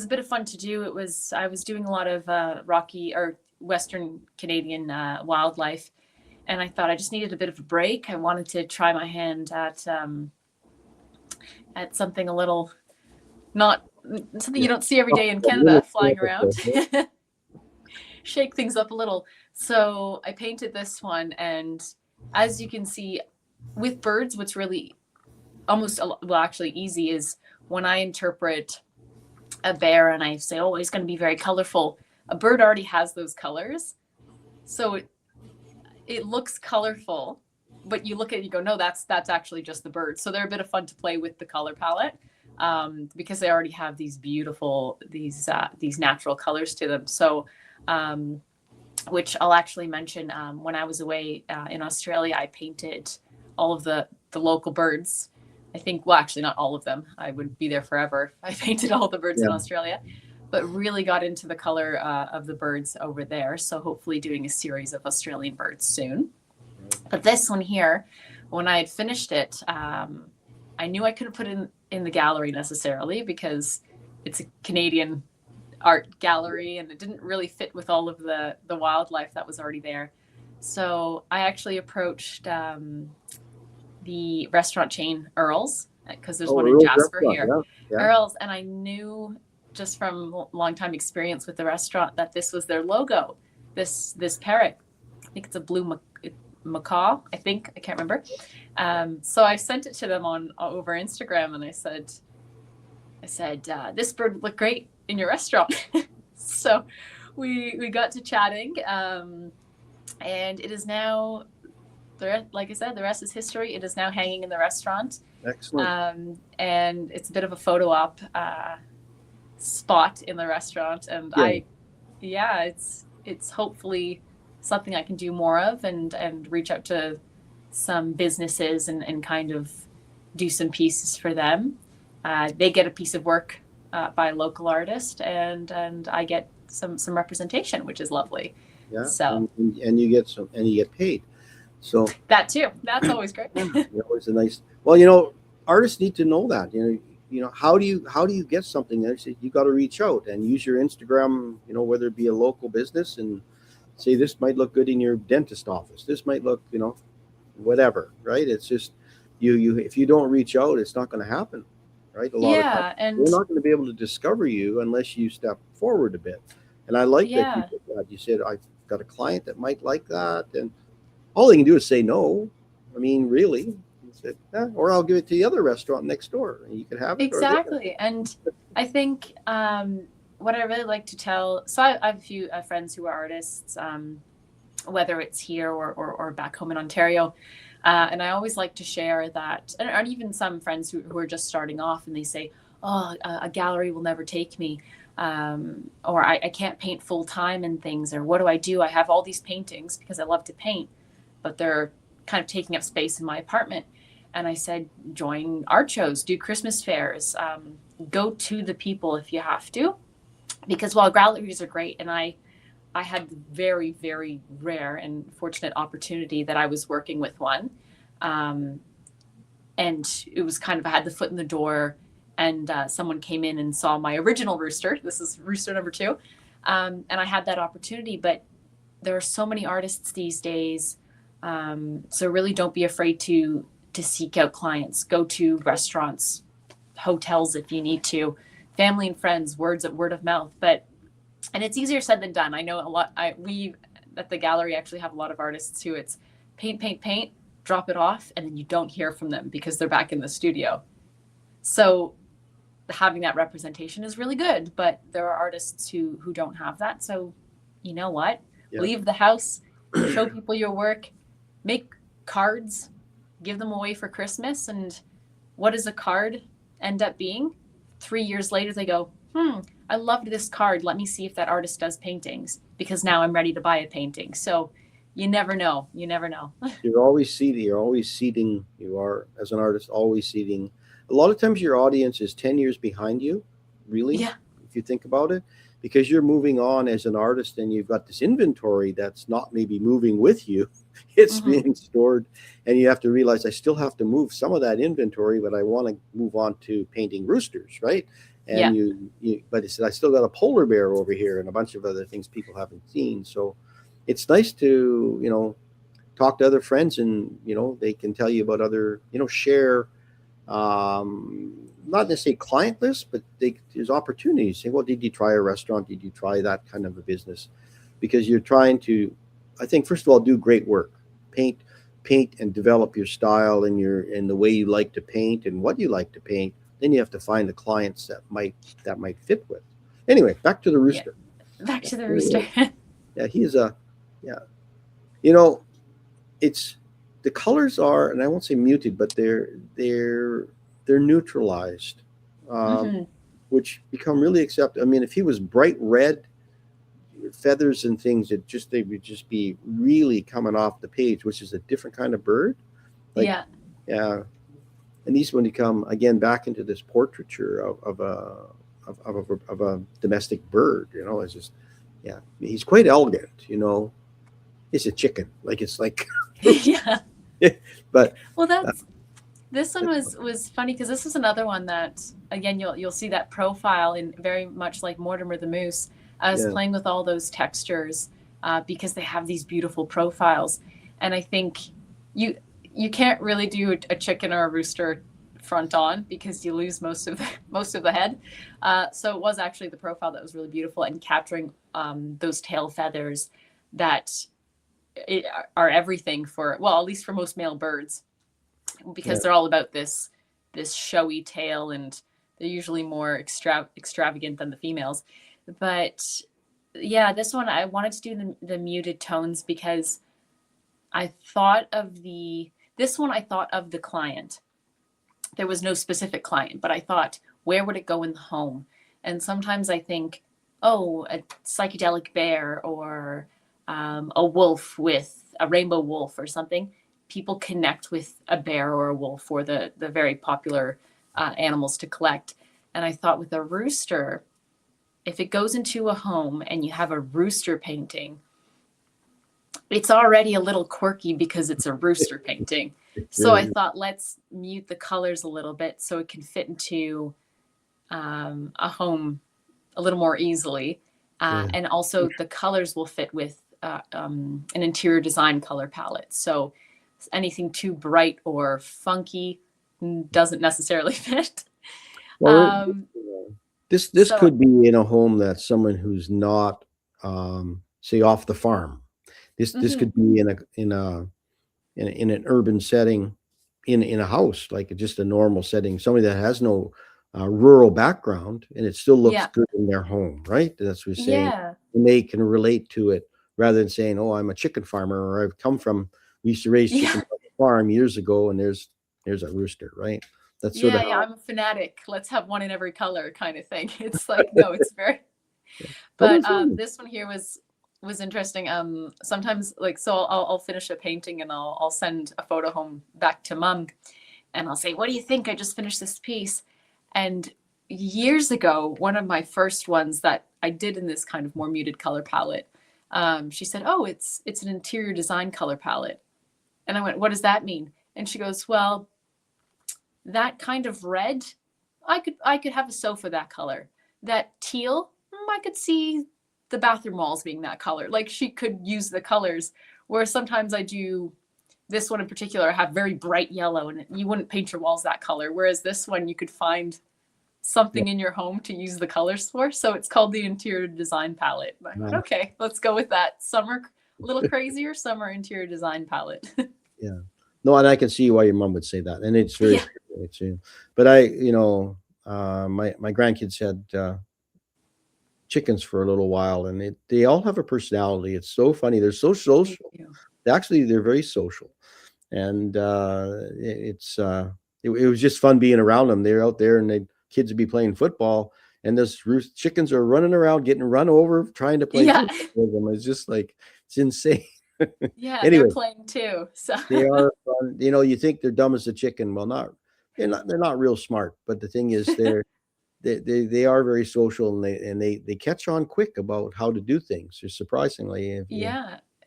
bit of fun to do. I was doing a lot of Rocky or Western Canadian wildlife, and I thought I just needed a bit of a break. I wanted to try my hand at something a little something you don't see every day in Canada, flying around. Shake things up a little. So I painted this one, and as you can see with birds, what's really actually easy is when I interpret a bear and I say, oh, he's going to be very colorful. A bird already has those colors. So it looks colorful, but you look at it, you go, no, that's actually just the bird. So they're a bit of fun to play with the color palette because they already have these beautiful, these natural colors to them. So, which I'll actually mention, when I was away in Australia, I painted all of the local birds. I think, well, actually not all of them. I would be there forever. I painted all the birds in Australia, but really got into the color of the birds over there. So hopefully doing a series of Australian birds soon. But this one here, when I had finished it, I knew I couldn't put it in the gallery necessarily because it's a Canadian art gallery and it didn't really fit with all of the wildlife that was already there. So I actually approached the restaurant chain Earl's, because there's one in Jasper here. Yeah. Earl's, and I knew just from long time experience with the restaurant that this was their logo. This parrot, I think it's a blue macaw. I can't remember. So I sent it to them over Instagram, and I said, this bird would look great in your restaurant. So we got to chatting, and it is now, like I said, the rest is history. It is now hanging in the restaurant. Excellent. And it's a bit of a photo op spot in the restaurant, and it's hopefully something I can do more of, and reach out to some businesses and kind of do some pieces for them. They get a piece of work by a local artist, and I get some representation, which is lovely. Yeah. So and you get paid. So that too. That's always great. Always a nice. Well, artists need to know that. How do you get something? You got to reach out and use your Instagram. Whether it be a local business, and say this might look good in your dentist office. This might look, whatever. Right? It's just you. If you don't reach out, it's not going to happen. Right? A lot of times, and we're not going to be able to discover you unless you step forward a bit. And I like that you said, I've got a client that might like that, and all they can do is say no. I mean, really. Or I'll give it to the other restaurant next door, and you can have it. Exactly. And I think what I really like to tell, so I have a few friends who are artists, whether it's here or back home in Ontario. And I always like to share that, and even some friends who are just starting off, and they say, oh, a gallery will never take me. Or I can't paint full time and things, or what do I do? I have all these paintings because I love to paint, but they're kind of taking up space in my apartment. And I said, join art shows, do Christmas fairs, go to the people if you have to, because while galleries are great, and I had the very, very rare and fortunate opportunity that I was working with one, and it was kind of, I had the foot in the door, and someone came in and saw my original rooster. This is rooster number 2, and I had that opportunity. But there are so many artists these days, so really don't be afraid to seek out clients. Go to restaurants, hotels if you need to, family and friends, word of mouth. And it's easier said than done. I know a lot. We at the gallery actually have a lot of artists who it's paint, drop it off, and then you don't hear from them because they're back in the studio. So having that representation is really good, but there are artists who don't have that. So you know what? Yeah. Leave the house, show people your work, make cards, give them away for Christmas. And what does a card end up being? 3 years later, they go, I loved this card. Let me see if that artist does paintings, because now I'm ready to buy a painting. So you never know. You're always seeding. You are, as an artist, always seeding. A lot of times your audience is 10 years behind you, really, if you think about it, because you're moving on as an artist, and you've got this inventory that's not maybe moving with you. It's being stored, and you have to realize, I still have to move some of that inventory, but I want to move on to painting roosters, right? And but it said, I still got a polar bear over here and a bunch of other things people haven't seen. So it's nice to, talk to other friends, and, they can tell you about other, share, not necessarily client lists, but there's opportunities. Say, well, did you try a restaurant? Did you try that kind of a business? Because you're trying to, I think, first of all, do great work, paint and develop your style and the way you like to paint and what you like to paint. Then you have to find the clients that might fit with. Anyway, back to the rooster. Yeah. Back to the rooster. He's it's, the colors are, and I won't say muted, but they're neutralized, which become really acceptable. I mean, if he was bright red, feathers and things, they would just be really coming off the page, which is a different kind of bird. And these when you come again back into this portraiture of a domestic bird, it's just, he's quite elegant, It's a chicken, it's like but this one was funny, because this is another one that, again, you'll see that profile in very much like Mortimer the Moose. I was playing with all those textures because they have these beautiful profiles, and I think you can't really do a chicken or a rooster front on because you lose most of the head. So it was actually the profile that was really beautiful, and capturing those tail feathers that are everything for, well, at least for most male birds, because they're all about this showy tail, and they're usually more extravagant than the females. But yeah, this one I wanted to do the muted tones because I thought of this one I thought of the client. There was no specific client, but I thought, where would it go in the home? And sometimes I think, oh, a psychedelic bear, or a wolf with a rainbow wolf or something. People connect with a bear or a wolf, or the very popular animals to collect. And I thought with a rooster, if it goes into a home and you have a rooster painting, it's already a little quirky because it's a rooster painting. So I thought, let's mute the colors a little bit so it can fit into a home a little more easily. And also the colors will fit with an interior design color palette. So anything too bright or funky doesn't necessarily fit. Well, this could be in a home that's someone who's not, say, off the farm. This could be in an urban setting, in a house, like just a normal setting. Somebody that has no rural background, and it still looks good in their home, right? That's what we're saying. Yeah. And they can relate to it rather than saying, "Oh, I'm a chicken farmer," or "I've come from, we used to raise chickens on the farm years ago, and there's a rooster," right? That's sort of how, I'm a fanatic. Let's have one in every color kind of thing. It's like, no, it's very. But this one here was interesting. Sometimes, like, so I'll finish a painting and I'll send a photo home back to mom, and I'll say, "What do you think? I just finished this piece." And years ago, one of my first ones that I did in this kind of more muted color palette, she said, "Oh, it's an interior design color palette." And I went, "What does that mean?" And she goes, "Well, that kind of red, I could have a sofa that color. That teal, I could see the bathroom walls being that color." Like, she could use the colors, whereas sometimes I do, this one in particular, have very bright yellow, and you wouldn't paint your walls that color. Whereas this one, you could find something in your home to use the colors for. So it's called the interior design palette. I went, okay, let's go with that. Some are a little crazier, some are interior design palette. Yeah. No, and I can see why your mom would say that. And it's very, but my grandkids had chickens for a little while, and they all have a personality. It's so funny. They're so social. Actually, they're very social. And it was just fun being around them. They're out there, and the kids would be playing football, and those chickens are running around, getting run over, trying to play football with them. It's just like, it's insane. Yeah, anyway, they're playing too. So they are fun. You think they're dumb as a chicken. Well, they're not real smart. But the thing is, they are very social, and they catch on quick about how to do things. Surprisingly, if you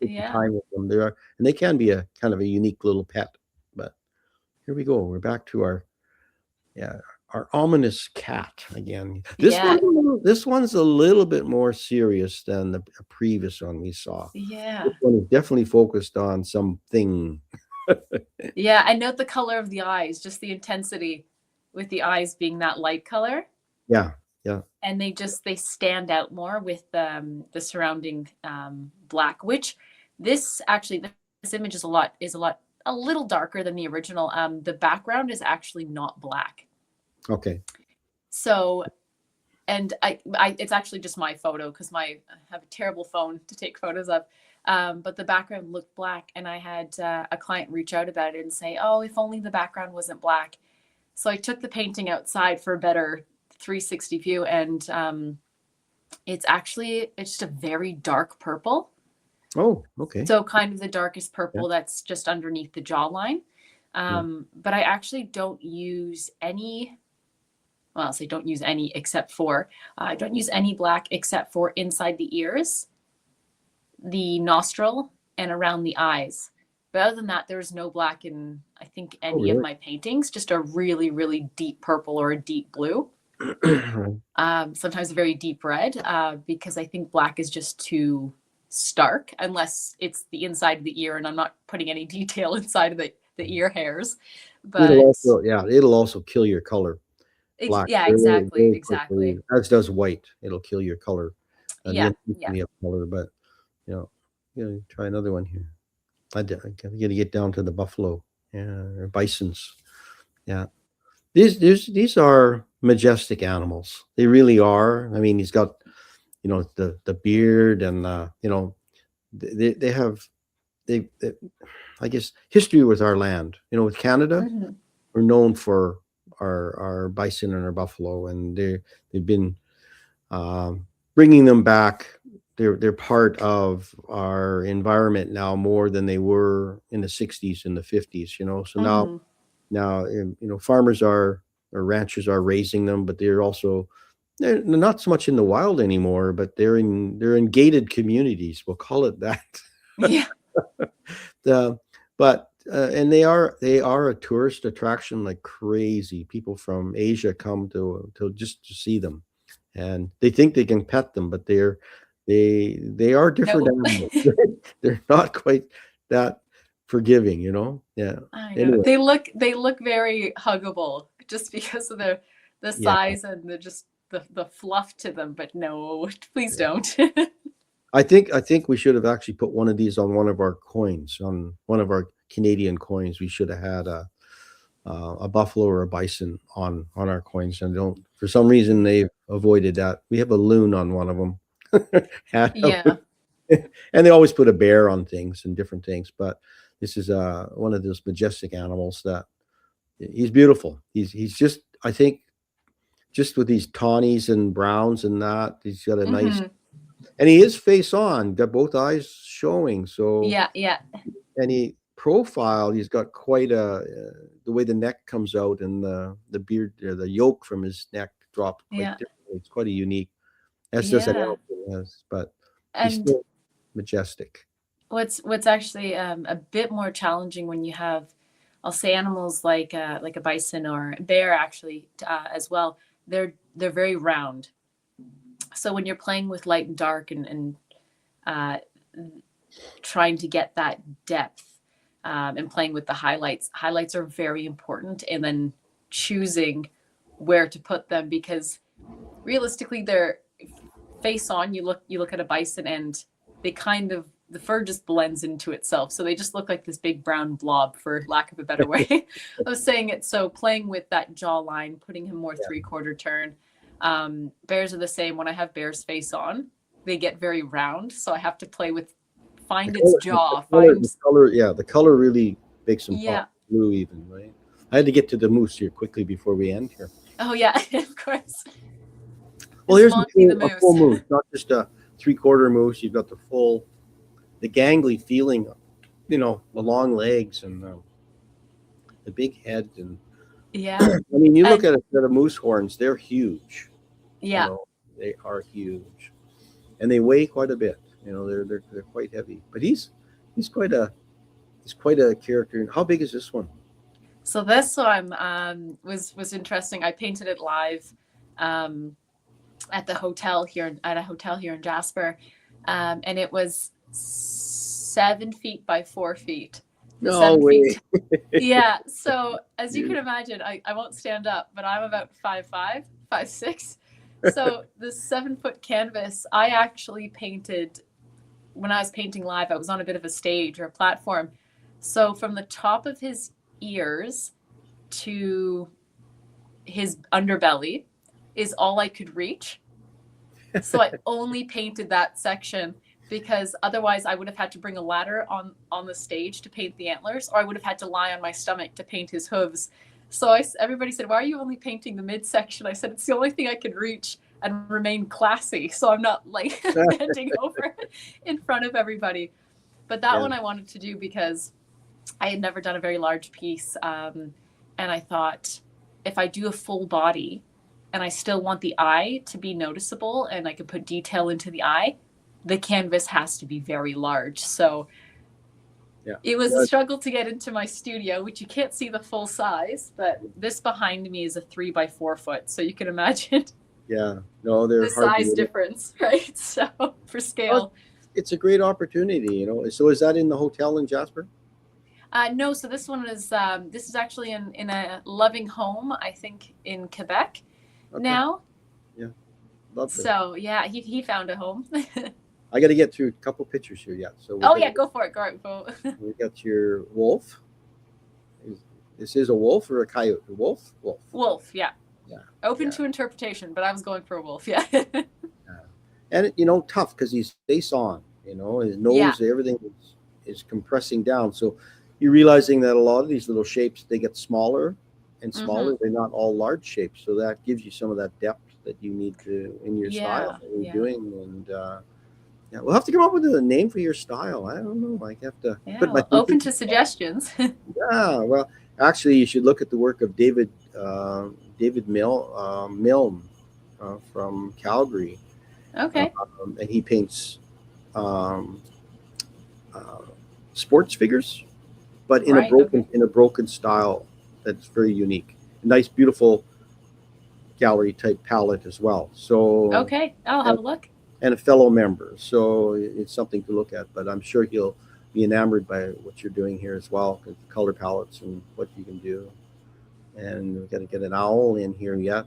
take the time with them, and they can be a kind of a unique little pet. But here we go. We're back to our ominous cat again. This one's a little bit more serious than the previous one we saw. Yeah. This one is definitely focused on something. Yeah, I note the color of the eyes, just the intensity with the eyes being that light color. Yeah. And they stand out more with the surrounding black, which this image is a little darker than the original. The background is actually not black. Okay. So, and it's actually just my photo because I have a terrible phone to take photos of. But the background looked black, and I had a client reach out about it and say, "Oh, if only the background wasn't black." So I took the painting outside for a better 360 view, and it's just a very dark purple. Oh, okay. So kind of the darkest purple that's just underneath the jawline. But I actually don't use any. Well, I'll say don't use any except for, I don't use any black except for inside the ears, the nostril, and around the eyes. But other than that, there's no black in, I think, any of my paintings, just a really, really deep purple or a deep blue. Sometimes a very deep red, because I think black is just too stark, unless it's the inside of the ear and I'm not putting any detail inside of the the ear hairs. It'll But also, yeah, it'll also kill your color. Black, yeah, very, exactly, very quickly, exactly. as does white. It'll kill your color, the Yeah, yeah. intensity of color. But try another one here. I gotta get down to the buffalo, or bisons. Yeah, these are majestic animals. They really are. I mean, he's got the beard, and they have they I guess history with our land. With Canada, Hmm. we're known for our bison and our buffalo, and they've been bringing them back. They're part of our environment now more than they were in the 60s and the 50s. So now farmers or ranchers are raising them, but they're not so much in the wild anymore, but they're in gated communities. We'll call it that. Yeah. The but and they are a tourist attraction like crazy. People from Asia come to just to see them, and they think they can pet them, but they are different No. animals. They're not quite that forgiving. Yeah. I know. Anyway, They look very huggable just because of the yeah. size and the fluff to them, but no, please don't. I think we should have actually put one of these on one of our coins, on one of our Canadian coins. We should have had a buffalo or a bison on our coins, and don't for some reason they've avoided that. We have a loon on one of them. Yeah. And they always put a bear on things and different things, but this is one of those majestic animals that he's beautiful. He's just, I think, just with these tawnies and browns and that, he's got a nice, Hmm. and he is face on, got both eyes showing. So Yeah, yeah, any profile, he's got quite the way the neck comes out, and the beard, or the yolk from his neck dropped quite yeah, differently. It's quite a unique, as does an yeah. elephant has, but he's And still majestic. what's actually a bit more challenging when you have, I'll say, animals like a bison or bear actually as well. They're very round. So when you're playing with light and dark and uh, trying to get that depth and playing with the highlights are very important. And then choosing where to put them, because realistically they're face on. You look at a bison and they kind of, the fur just blends into itself, so they just look like this big brown blob, for lack of a better way of saying it. So playing with that jawline, putting him more 3/4 turn. Bears are the same. When I have bears face on, they get very round, so I have to play with, The find its color, jaw, the color, find. the color, yeah, the color really makes them Yeah. pop. Blue, even, right? I had to get to the moose here quickly before we end here. Oh yeah. Of course. Well, It's here's Monty the a full moose. moose, not just a 3/4 moose. You've got the gangly feeling, the long legs, and the big head. And Yeah. I mean, you look And at a set of moose horns; they're huge. You yeah. know, they are huge, and they weigh quite a bit. They're quite heavy. But he's quite a character. How big is this one? So this one was interesting. I painted it live um, at a hotel here in Jasper, and it was 7 feet by 4 feet. The No 7 way. feet. Yeah. So as you can imagine, I won't stand up, but I'm about 5'5", 5'6". So the 7-foot canvas, I actually painted when I was painting live. I was on a bit of a stage or a platform. So from the top of his ears to his underbelly is all I could reach. So I only painted that section, because otherwise I would have had to bring a ladder on the stage to paint the antlers, or I would have had to lie on my stomach to paint his hooves. So everybody said, "Why are you only painting the midsection?" I said, "It's the only thing I could reach and remain classy, so I'm not like bending over in front of everybody." But that Yeah. one I wanted to do because I had never done a very large piece, and I thought, if I do a full body and I still want the eye to be noticeable and I could put detail into the eye, the canvas has to be very large. So Yeah. it was a struggle to get into my studio, which you can't see the full size, but this behind me is a 3 by 4 foot. So you can imagine Yeah. No, they're the hard to size get. difference, right? So for Well, scale. it's a great opportunity. So is that in the hotel in Jasper? No, so this is actually in a loving home, I think, in Quebec now. Yeah, lovely. So yeah, he found a home. I got to get through a couple pictures here yet. So Oh yeah, go for it. Go. we got your wolf. This is a wolf or a coyote? A wolf? Wolf. Wolf, yeah. Yeah. Open Yeah. to interpretation, but I was going for a wolf, yeah. And tough because he's face on. His nose, everything is compressing down. So you're realizing that a lot of these little shapes, they get smaller and smaller. They're not all large shapes. So that gives you some of that depth that you need to in your style that you're doing. And yeah, we'll have to come up with a name for your style. I don't know. I have to put my open to suggestions. Yeah, well, actually, you should look at the work of David Milne from Calgary. Okay. And he paints sports figures, but in a broken style that's very unique. A nice, beautiful gallery type palette as well. So okay, I'll have a look. And a fellow member, so it's something to look at. But I'm sure he'll be enamored by what you're doing here as well, because the color palettes and what you can do. And we've got to get an owl in here yet.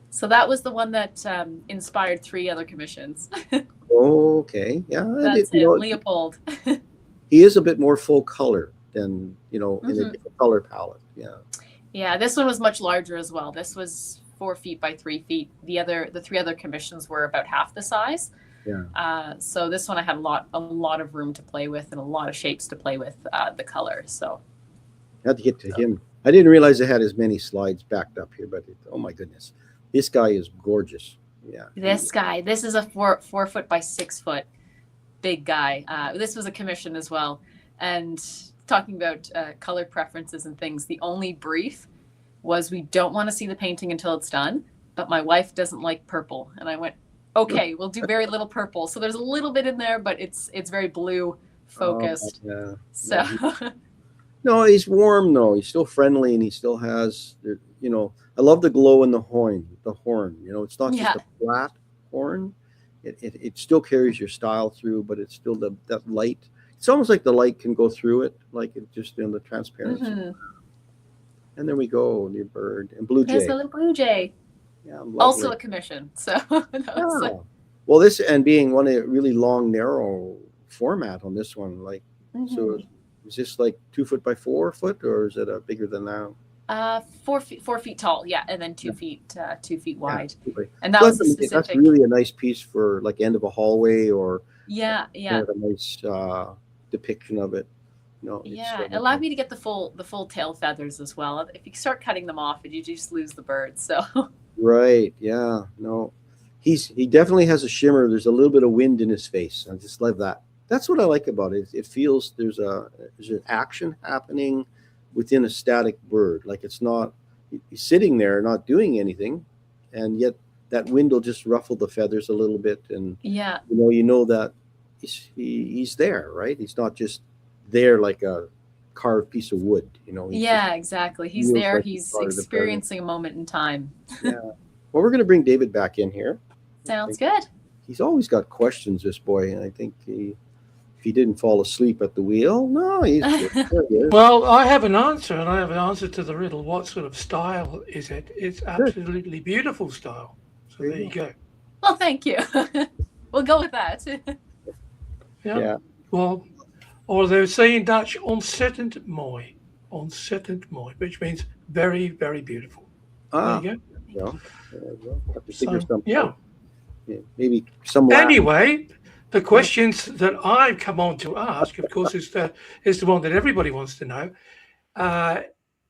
So that was the one that inspired 3 other commissions. Okay, yeah, that's it. Leopold. He is a bit more full color than in a different color palette. Yeah. Yeah, this one was much larger as well. This was 4 feet by 3 feet. The 3 other commissions were about half the size. Yeah. So this one I had a lot of room to play with and a lot of shapes to play with the color. So I had to get to him. I didn't realize I had as many slides backed up here, but oh my goodness, this guy is gorgeous. Yeah. This is a 4 foot by 6 foot big guy. This was a commission as well. And talking about color preferences and things, the only brief was we don't want to see the painting until it's done, but my wife doesn't like purple. And I went, okay, we'll do very little purple. So there's a little bit in there, but it's very blue focused. Yeah. So no, he's warm though. He's still friendly, and he still has I love the glow in the horn. It's not just a flat horn. It still carries your style through, but it's still that light. It's almost like the light can go through it, like it just in the transparency. And there we go, new bird and blue jay. There's the little blue jay. Yeah, also a commission. So well, this and being one a really long, narrow format on this one, like so. Is this like 2 foot by 4 foot, or is it bigger than that? 4 feet tall, yeah, and then 2 feet 2 feet wide. Yeah, and that was specific. That's really a nice piece for like end of a hallway or kind of a nice depiction of it. It allowed me to get the full tail feathers as well. If you start cutting them off, you just lose the bird. So right, yeah, no, he definitely has a shimmer. There's a little bit of wind in his face. I just love that. That's what I like about it. It feels there's an action happening within a static bird. Like it's not he's sitting there not doing anything, and yet that wind will just ruffle the feathers a little bit, and that he's there, right? He's not just there like a carved piece of wood. Exactly. He's there. Like he's experiencing a moment in time. Yeah. Well, we're going to bring David back in here. Sounds good. He's always got questions, this boy, and I think if he didn't fall asleep at the wheel, no, he's good. Well, I have an answer, and I have an answer to the riddle. What sort of style is it? It's absolutely beautiful style. So there you go. Well, thank you. We'll go with that. Yeah. Well, or they say in Dutch, ontzettend mooi. Ontzettend mooi, which means very, very beautiful. There you go. Have to figure something. Yeah. Maybe some. Anyway, the questions that I've come on to ask, of course, is the one that everybody wants to know.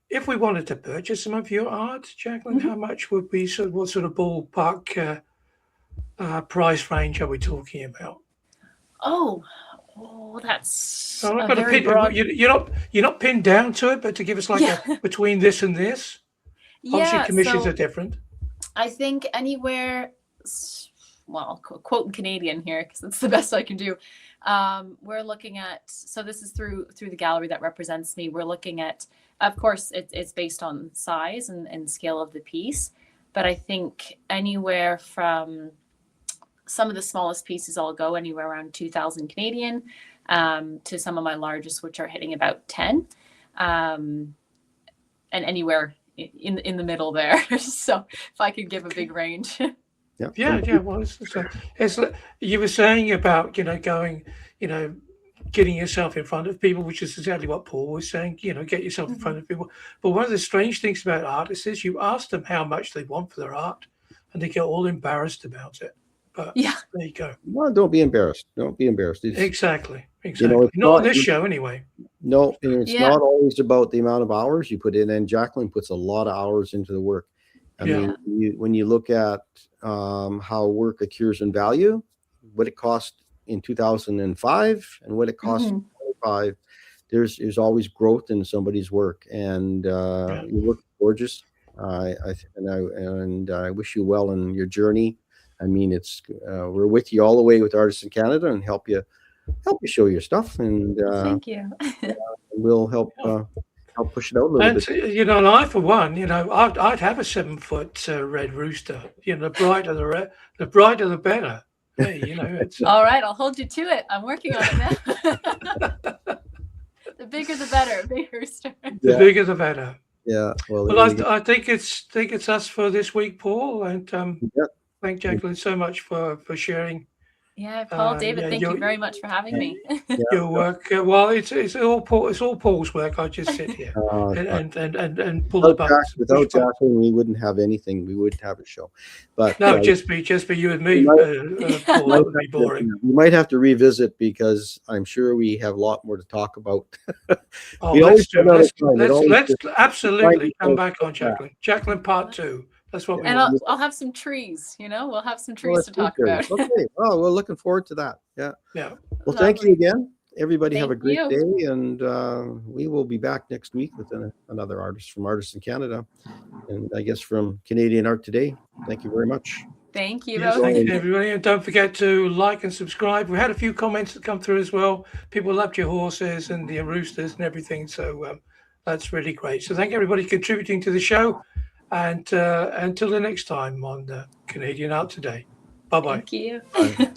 If we wanted to purchase some of your art, Jacqueline, how much would be? What sort of ballpark price range are we talking about? Oh, that's so I'm not going to pin. broad... You're not pinned down to it, but to give us like a between this and this. Obviously, commissions are different. I think anywhere. Well, quote Canadian here because it's the best I can do. We're looking at, so this is through the gallery that represents me. We're looking at, of course, it's based on size and scale of the piece, but I think anywhere from some of the smallest pieces I'll go anywhere around 2,000 Canadian. to some of my largest, which are hitting about 10, and anywhere in the middle there. So if I could give a big range. Yeah. Well, it's you were saying about, going, getting yourself in front of people, which is exactly what Paul was saying, get yourself in front of people. But one of the strange things about artists is you ask them how much they want for their art and they get all embarrassed about it. But Yeah, there you go. Well, don't be embarrassed. Don't be embarrassed. Exactly. it's Not on not- this show anyway. No, and it's Yeah. not always about the amount of hours you put in. And Jacqueline puts a lot of hours into the work. I Yeah. mean, when you look at how work accrues in value, what it cost in 2005 and what it cost in 2025, there's always growth in somebody's work, and your work is gorgeous. I wish you well in your journey. I mean, we're with you all the way with Artists in Canada and help you show your stuff, and thank you. we'll help push it out a little And bit. and I, for one, I'd have a 7-foot red rooster. The brighter the brighter the better. Hey, it's All right, I'll hold you to it. I'm working on it now. The bigger the better, big rooster. the bigger the better. Yeah. Well, I think it's us for this week, Paul, and Yeah. thank Jacqueline so much for sharing Yeah, Paul, David, thank you very much for having me. your work. Well, it's all Paul's work. I just sit here Uh, and pull the buttons. Without Jacqueline, we wouldn't have anything. We wouldn't have a show. But No, just be you and me, you Paul. That would be boring. we might have to revisit, because I'm sure we have a lot more to talk about. Oh, We always run out of time. let's absolutely come Right. back on Jacqueline. Jacqueline part 2. That's what we And want. I'll have some trees, we'll have some Well, trees let's to talk do about. that. Okay. Oh, we're looking forward to that. Yeah. Yeah. Well, thank you again. Everybody have a Thank great you. day, and we will be back next week with another artist from Artists in Canada, and I guess from Canadian Art Today. Thank you very much. Thank you. Yes, Rosie. thank you, everybody. And don't forget to like and subscribe. We had a few comments that come through as well. People loved your horses and your roosters and everything. So that's really great. So thank everybody contributing to the show. And until the next time on Canadian Art Today. Bye-bye. Thank you. Bye.